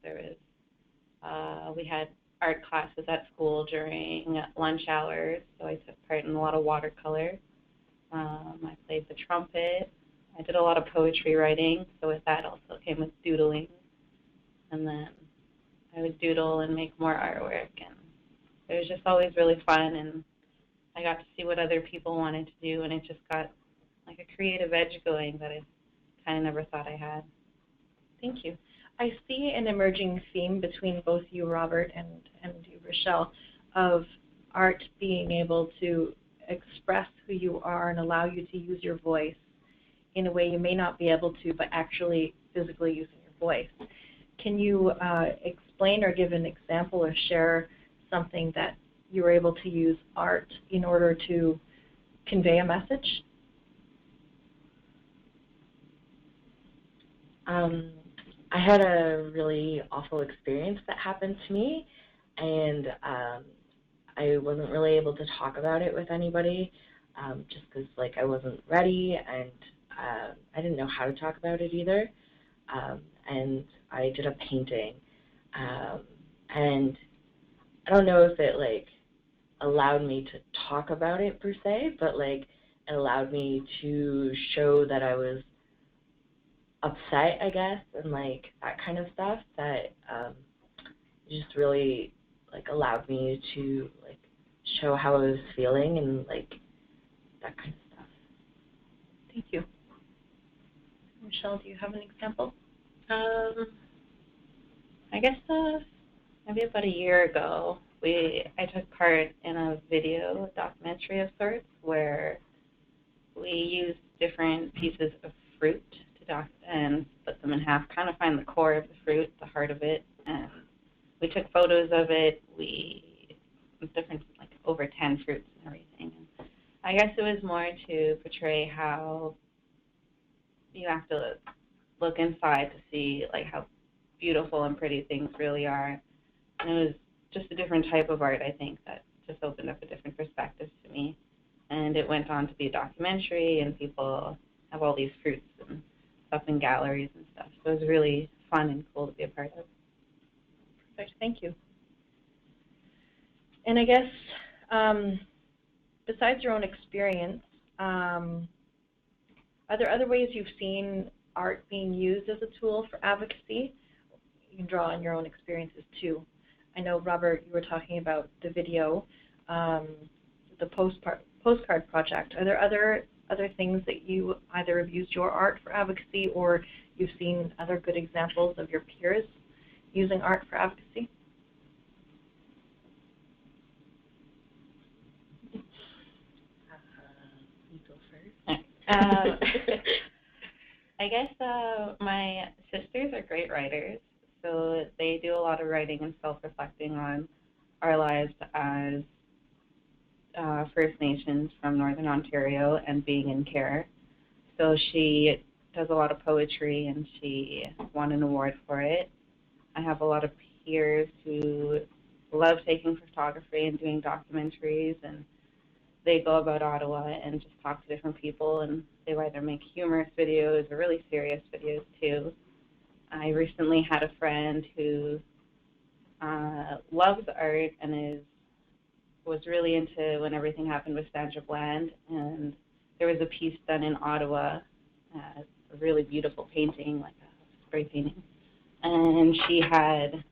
We had art classes at school during lunch hours, so I took part in a lot of watercolor. I played the trumpet. I did a lot of poetry writing, so with that also came with doodling. And then I would doodle and make more artwork, and it was just always really fun, and I got to see what other people wanted to do, and it just got like a creative edge going that I kind of never thought I had. Thank you. I see an emerging theme between both you, Robert, and you, Rochelle, of art being able to express who you are and allow you to use your voice in a way you may not be able to, but actually physically using your voice. Can you explain or give an example or share something that you were able to use art in order to convey a message? I had a really awful experience that happened to me, and I wasn't really able to talk about it with anybody, just because, like, I wasn't ready, and I didn't know how to talk about it either. And I did a painting, and I don't know if it, like, allowed me to talk about it per se, but, like, it allowed me to show that I was upset, I guess, and, like, that kind of stuff, that just really, like, allowed me to, like, show how I was feeling and, like, that kind of stuff. Thank you. Michelle, do you have an example? I guess maybe about a year ago, I took part in a video documentary of sorts where we used different pieces of fruit and split them in half, kind of find the core of the fruit, the heart of it, and we took photos of it. Different, like, over 10 fruits and everything. And I guess it was more to portray how you have to look inside to see, like, how beautiful and pretty things really are. And it was just a different type of art, I think, that just opened up a different perspective to me. And it went on to be a documentary, and people have all these fruits and stuff in galleries and stuff. So it was really fun and cool to be a part of. Perfect, thank you. And I guess, besides your own experience, are there other ways you've seen art being used as a tool for advocacy? You can draw on your own experiences too. I know, Robert, you were talking about the video, the postcard project. Are there other things that you either have used your art for advocacy, or you've seen other good examples of your peers using art for advocacy? You go first. I guess my sisters are great writers, so they do a lot of writing and self-reflecting on our lives as First Nations from Northern Ontario and being in care. So she does a lot of poetry, and she won an award for it. I have a lot of peers who love taking photography and doing documentaries, and they go about Ottawa and just talk to different people, and they either make humorous videos or really serious videos too. I recently had a friend who loves art and was really into when everything happened with Sandra Bland, and there was a piece done in Ottawa, a really beautiful painting, like spray painting. And she had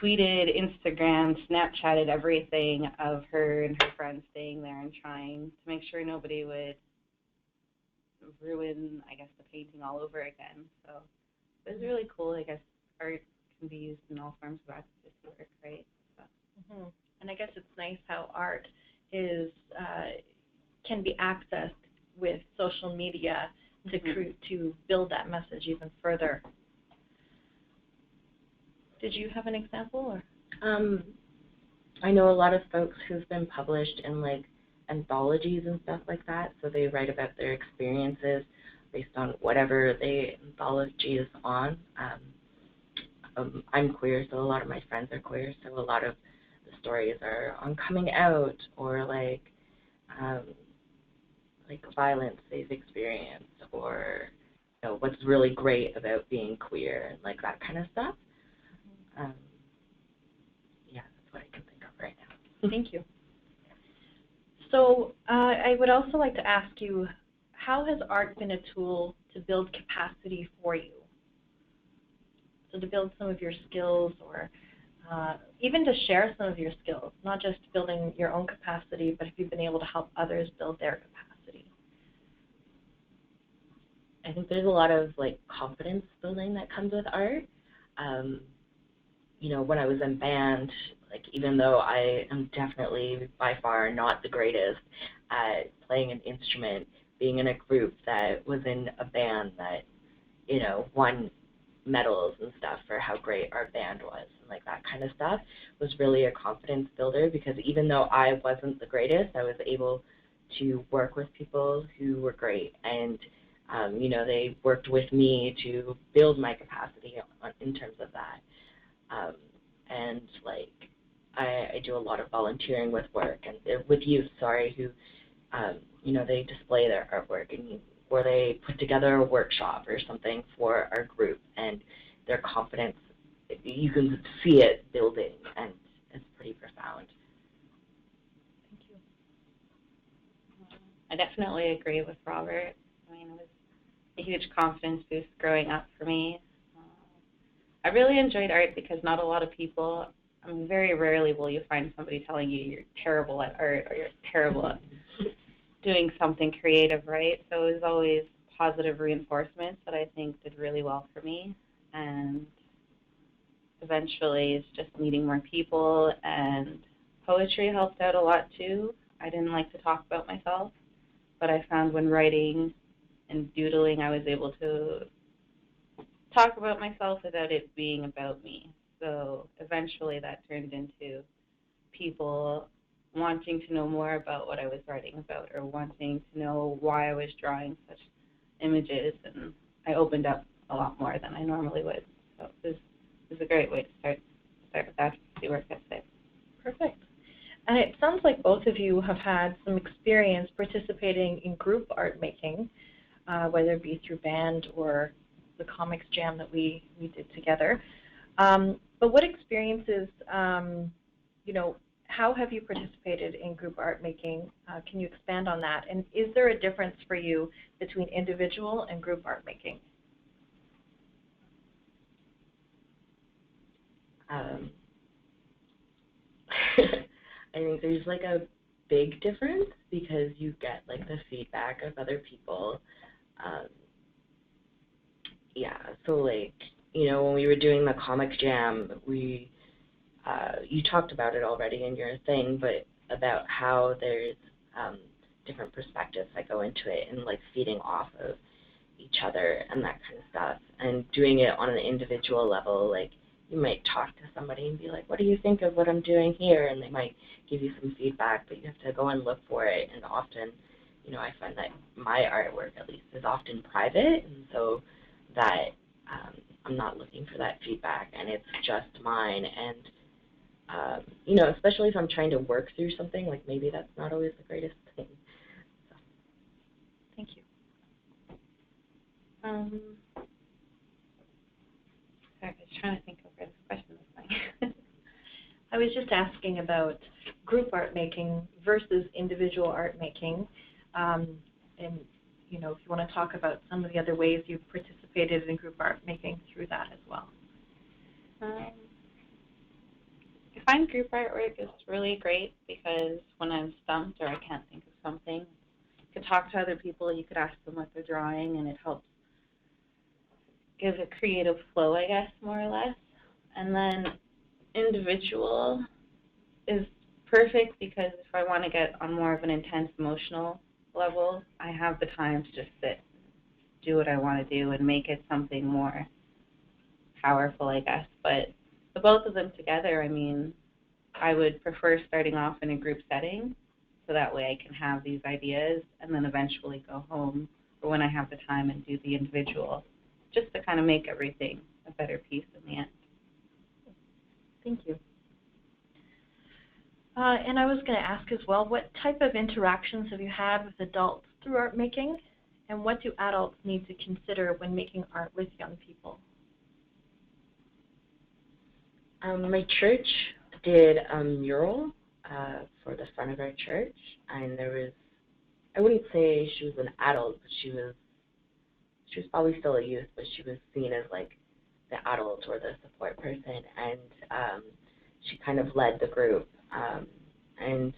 tweeted, Instagram, Snapchatted everything of her and her friends staying there and trying to make sure nobody would ruin, I guess, the painting all over again. So it was really cool. I guess art can be used in all forms of advocacy work, right? So. And I guess it's nice how art is can be accessed with social media to build that message even further. Did you have an example? Or? I know a lot of folks who've been published in like anthologies and stuff like that, so they write about their experiences based on whatever the anthology is on. I'm queer, so a lot of my friends are queer, so a lot of the stories are on coming out or like violence they've experienced, or what's really great about being queer and like that kind of stuff. Yeah, that's what I can think of right now. Thank you. So I would also like to ask you, how has art been a tool to build capacity for you? So to build some of your skills, or even to share some of your skills, not just building your own capacity, but if you've been able to help others build their capacity. I think there's a lot of like confidence building that comes with art. When I was in band, like even though I am definitely by far not the greatest at playing an instrument, being in a group that was in a band that, won medals and stuff for how great our band was and like that kind of stuff was really a confidence builder, because even though I wasn't the greatest, I was able to work with people who were great, and they worked with me to build my capacity in terms of that. And like I do a lot of volunteering with youth, who they display their artwork, or they put together a workshop or something for our group, and their confidence, you can see it building, and it's pretty profound. Thank you. I definitely agree with Robert. I mean, it was a huge confidence boost growing up for me. I really enjoyed art because not a lot of people, very rarely will you find somebody telling you you're terrible at art or you're terrible at doing something creative, right? So it was always positive reinforcements that I think did really well for me. And eventually it's just meeting more people, and poetry helped out a lot too. I didn't like to talk about myself, but I found when writing and doodling I was able to talk about myself without it being about me. So eventually that turned into people wanting to know more about what I was writing about, or wanting to know why I was drawing such images, and I opened up a lot more than I normally would. So it was a great way to start with advocacy work, I'd say. Perfect. And it sounds like both of you have had some experience participating in group art making, whether it be through band or the comics jam that we did together. But what experiences, how have you participated in group art making? Can you expand on that? And is there a difference for you between individual and group art making? I think there's like a big difference, because you get like the feedback of other people. So like, when we were doing the comic jam, you talked about it already in your thing, but about how there's different perspectives that go into it, and like feeding off of each other and that kind of stuff. And doing it on an individual level, like you might talk to somebody and be like, what do you think of what I'm doing here? And they might give you some feedback, but you have to go and look for it. And often, I find that my artwork, at least, is often private, and so that I'm not looking for that feedback, and it's just mine. And especially if I'm trying to work through something, like maybe that's not always the greatest thing. So. Thank you. Sorry, I was trying to think of where this question was going. I was just asking about group art making versus individual art making, and if you want to talk about some of the other ways you've participated participated in group art making through that as well? I find group artwork is really great because when I'm stumped or I can't think of something, you could talk to other people, you could ask them what they're drawing, and it helps give a creative flow, I guess, more or less. And then individual is perfect because if I want to get on more of an intense emotional level, I have the time to just sit, do what I want to do, and make it something more powerful, I guess. But the both of them together, I mean, I would prefer starting off in a group setting so that way I can have these ideas and then eventually go home or when I have the time and do the individual, just to kind of make everything a better piece in the end. Thank you. And I was going to ask as well, what type of interactions have you had with adults through art making, and what do adults need to consider when making art with young people? My church did a mural for the front of our church, and there was, I wouldn't say she was an adult, but she was probably still a youth, but she was seen as like the adult or the support person, and she kind of led the group. And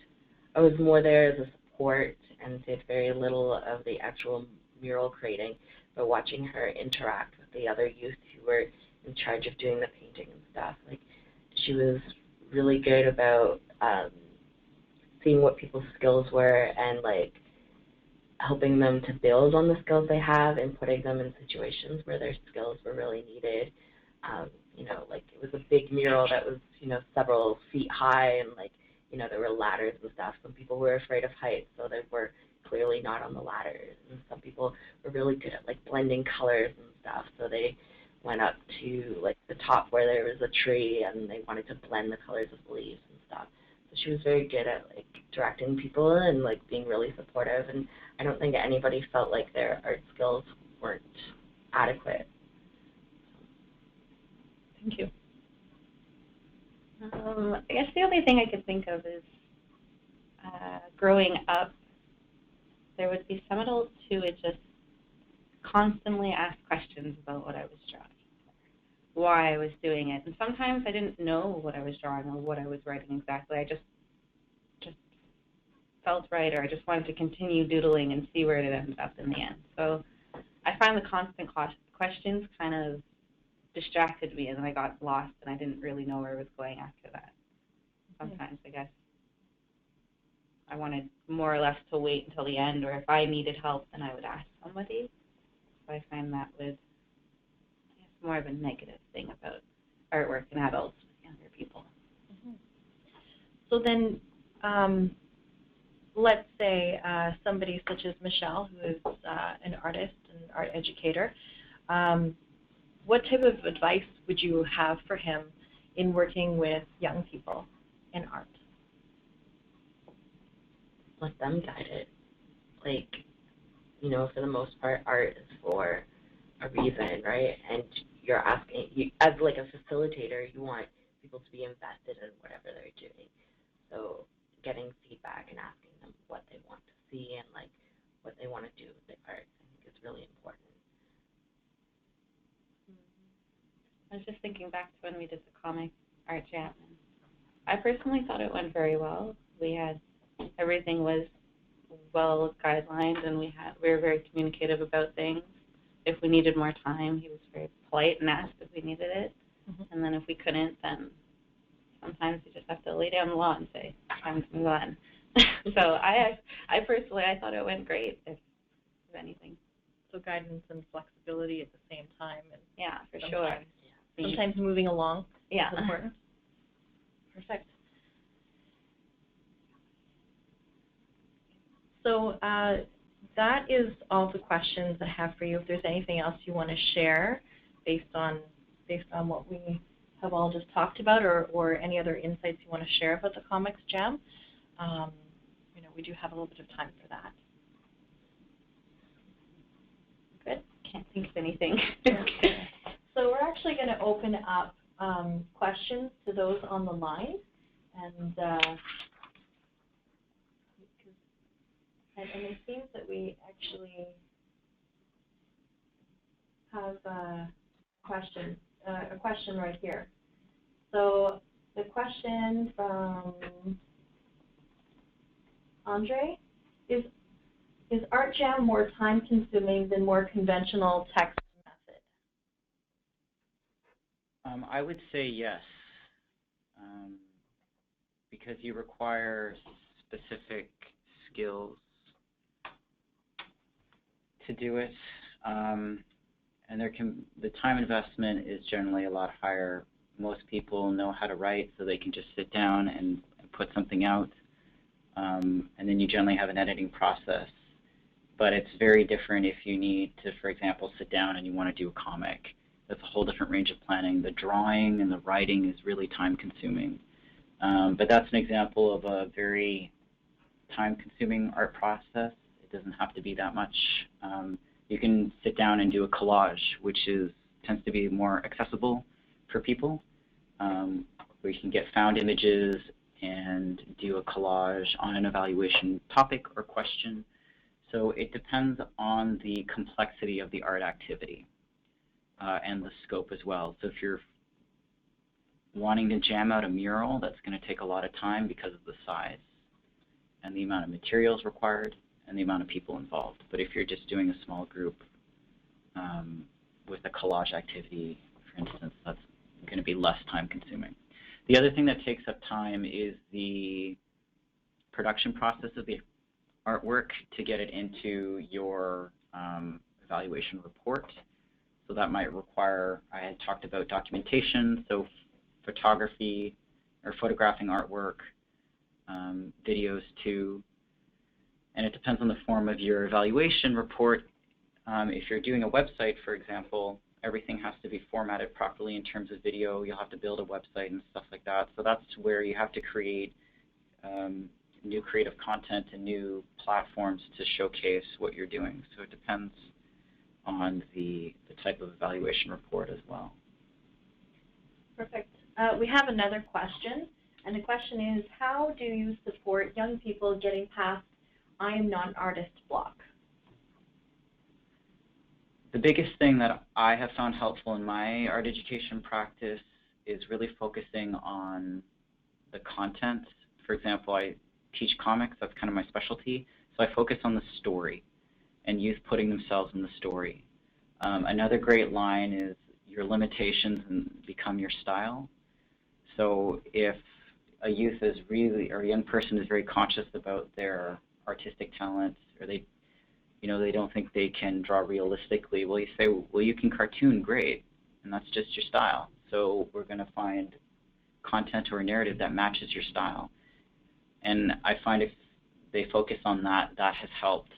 I was more there as a support and did very little of the actual mural creating, but watching her interact with the other youth who were in charge of doing the painting and stuff. Like, she was really good about seeing what people's skills were and like helping them to build on the skills they have and putting them in situations where their skills were really needed. You know, like it was a big mural that was, you know, several feet high, and like, you know, there were ladders and stuff. Some people were afraid of heights, so they were clearly not on the ladders. And some people were really good at like blending colors and stuff, so they went up to like the top where there was a tree and they wanted to blend the colors of the leaves and stuff. So she was very good at like directing people and like being really supportive, and I don't think anybody felt like their art skills weren't adequate. Thank you. I guess the only thing I could think of is growing up, there would be some adults who would just constantly ask questions about what I was drawing, why I was doing it. And sometimes I didn't know what I was drawing or what I was writing exactly. I just felt right, or I just wanted to continue doodling and see where it ended up in the end. So I find the constant questions kind of distracted me, and then I got lost and I didn't really know where I was going after that. Sometimes I guess I wanted more or less to wait until the end, or if I needed help then I would ask somebody. So I find that was, I guess, more of a negative thing about artwork and adults with younger people. Mm-hmm. So then let's say somebody such as Michel, who is an artist and art educator, what type of advice would you have for him in working with young people in art? Let them guide it. Like, you know, for the most part, art is for a reason, right? And you're asking, as like a facilitator, you want people to be invested in whatever they're doing. So getting feedback and asking them what they want to see and like what they want to do with the art, I think is really important. I was just thinking back to when we did the comic art jam, and I personally thought it went very well. We had, everything was well guidelined, and we were very communicative about things. If we needed more time, he was very polite and asked if we needed it. Mm-hmm. And then if we couldn't, then sometimes you just have to lay down the law and say, time to move on. So I personally, I thought it went great, if anything. So guidance and flexibility at the same time. And yeah, for sure. Sometimes moving along is yeah. important. Perfect. So that is all the questions I have for you. If there's anything else you want to share based on what we have all just talked about, or any other insights you want to share about the Comics Jam, you know, we do have a little bit of time for that. Good. Can't think of anything. Okay. So we're actually going to open up questions to those on the line, and it seems that we actually have a question right here. So the question from Andre is Art Jam more time-consuming than more conventional text method? I would say yes, because you require specific skills to do it, and the time investment is generally a lot higher. Most people know how to write, so they can just sit down and put something out, and then you generally have an editing process. But it's very different if you need to, for example, sit down and you want to do a comic. That's a whole different range of planning. The drawing and the writing is really time-consuming. But that's an example of a very time-consuming art process. It doesn't have to be that much. You can sit down and do a collage, which tends to be more accessible for people, where you can get found images and do a collage on an evaluation topic or question. So it depends on the complexity of the art activity and the scope as well. So if you're wanting to jam out a mural, that's going to take a lot of time because of the size and the amount of materials required and the amount of people involved. But if you're just doing a small group with a collage activity, for instance, that's going to be less time consuming. The other thing that takes up time is the production process of the artwork to get it into your evaluation report. So that might require, I had talked about documentation, so photography or photographing artwork, videos too, and it depends on the form of your evaluation report. If you're doing a website, for example, everything has to be formatted properly in terms of video. You'll have to build a website and stuff like that. So that's where you have to create new creative content and new platforms to showcase what you're doing. So it depends on the type of evaluation report as well. Perfect. We have another question, and the question is, how do you support young people getting past I am not an artist block? The biggest thing that I have found helpful in my art education practice is really focusing on the content. For example, I teach comics, that's kind of my specialty, so I focus on the story and youth putting themselves in the story. Another great line is your limitations become your style. So if a youth is really, or a young person is very conscious about their artistic talents, or they don't think they can draw realistically, well, you say, well, you can cartoon, great, and that's just your style. So we're going to find content or a narrative that matches your style. And I find if they focus on that, that has helped.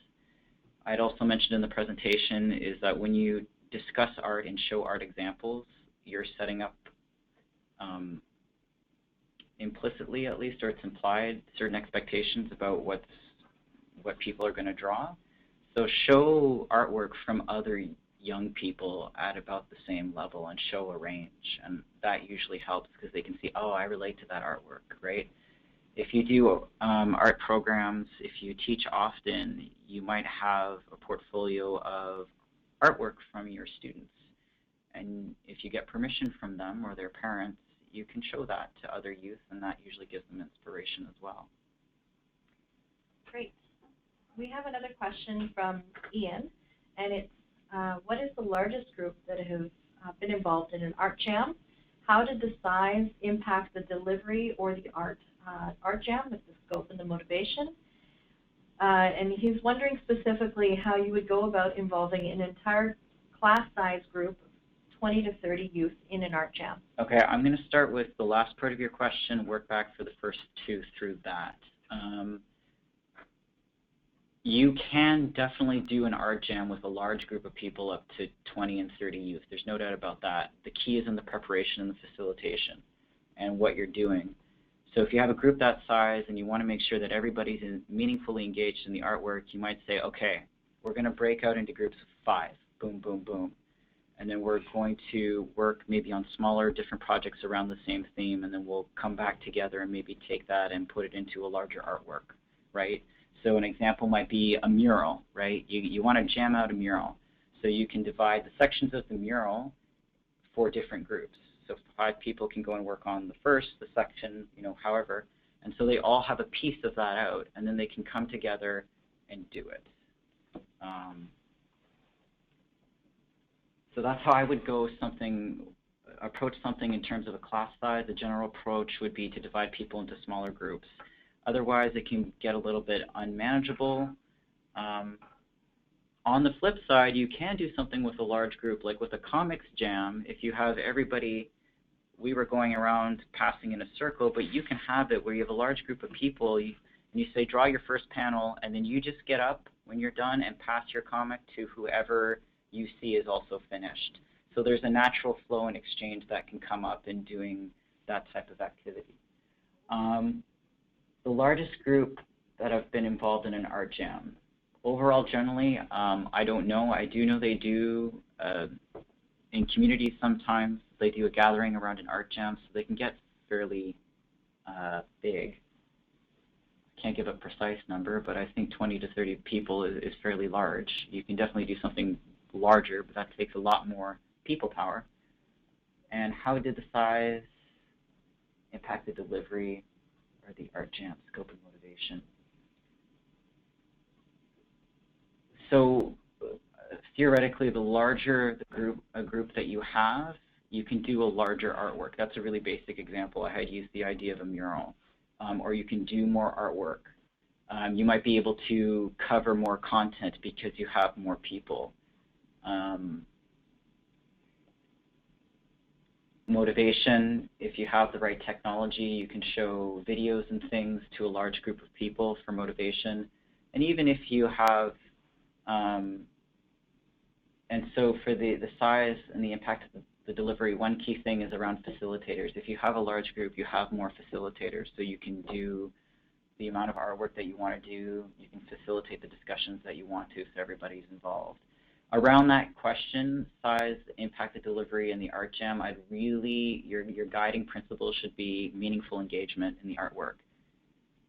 I'd also mentioned in the presentation is that when you discuss art and show art examples, you're setting up implicitly, at least, or it's implied, certain expectations about what people are going to draw. So show artwork from other young people at about the same level and show a range, and that usually helps because they can see, oh, I relate to that artwork, right? If you do art programs, if you teach often, you might have a portfolio of artwork from your students, and if you get permission from them or their parents, you can show that to other youth, and that usually gives them inspiration as well. Great. We have another question from Ian, and it's, what is the largest group that has been involved in an art jam? How did the size impact the delivery or the art jam, with the scope and the motivation? And he's wondering specifically how you would go about involving an entire class size group of 20 to 30 youth in an art jam. Okay, I'm going to start with the last part of your question, work back for the first two through that. You can definitely do an art jam with a large group of people, up to 20 and 30 youth. There's no doubt about that. The key is in the preparation and the facilitation and what you're doing. So if you have a group that size and you want to make sure that everybody's meaningfully engaged in the artwork, you might say, okay, we're going to break out into groups of 5, boom, boom, boom. And then we're going to work maybe on smaller, different projects around the same theme, and then we'll come back together and maybe take that and put it into a larger artwork, right? So an example might be a mural, right? You want to jam out a mural. So so you can divide the sections of the mural for different groups. So 5 people can go and work on the first, the section, you know, however. And so they all have a piece of that out, and then they can come together and do it. So that's how I would go approach something in terms of a class size. The general approach would be to divide people into smaller groups. Otherwise, it can get a little bit unmanageable. On the flip side, you can do something with a large group, like with a comics jam. If you have everybody, we were going around passing in a circle, but you can have it where you have a large group of people, and you say, draw your first panel, and then you just get up when you're done and pass your comic to whoever you see is also finished. So there's a natural flow and exchange that can come up in doing that type of activity. The largest group that I've been involved in an art jam, overall, generally, I don't know. I do know they do, in communities sometimes, they do a gathering around an art jam, so they can get fairly big. I can't give a precise number, but I think 20 to 30 people is fairly large. You can definitely do something larger, but that takes a lot more people power. And how did the size impact the delivery or the art jam scope and motivation? So theoretically, the larger a group that you have, you can do a larger artwork. That's a really basic example. I had used the idea of a mural. Or you can do more artwork. You might be able to cover more content because you have more people. Motivation, if you have the right technology, you can show videos and things to a large group of people for motivation. And even if you have, and so for the size and the impact of the delivery, one key thing is around facilitators. If you have a large group, you have more facilitators, so you can do the amount of artwork that you want to do. You can facilitate the discussions that you want to, so everybody's involved. Around that question, size, impact of delivery, and the art jam, I'd really, your guiding principle should be meaningful engagement in the artwork,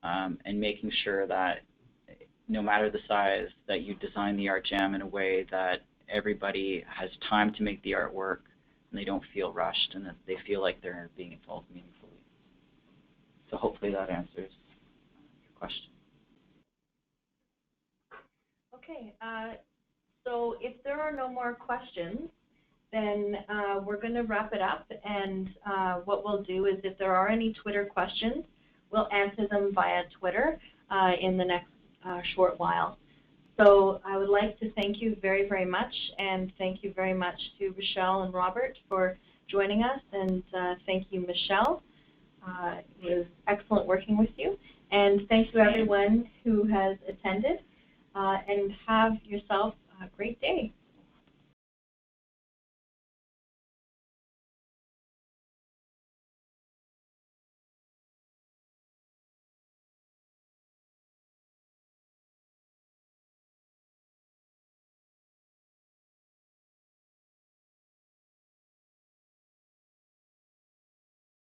and making sure that no matter the size, that you design the art jam in a way that everybody has time to make the artwork, and they don't feel rushed, and that they feel like they're being involved meaningfully. So hopefully that answers your question. Okay, so if there are no more questions, then we're going to wrap it up, and what we'll do is if there are any Twitter questions, we'll answer them via Twitter in the next short while. So I would like to thank you very, very much, and thank you very much to Michel and Robert for joining us, and thank you, Michel. It was excellent working with you, and thank you everyone who has attended, and have yourself a great day.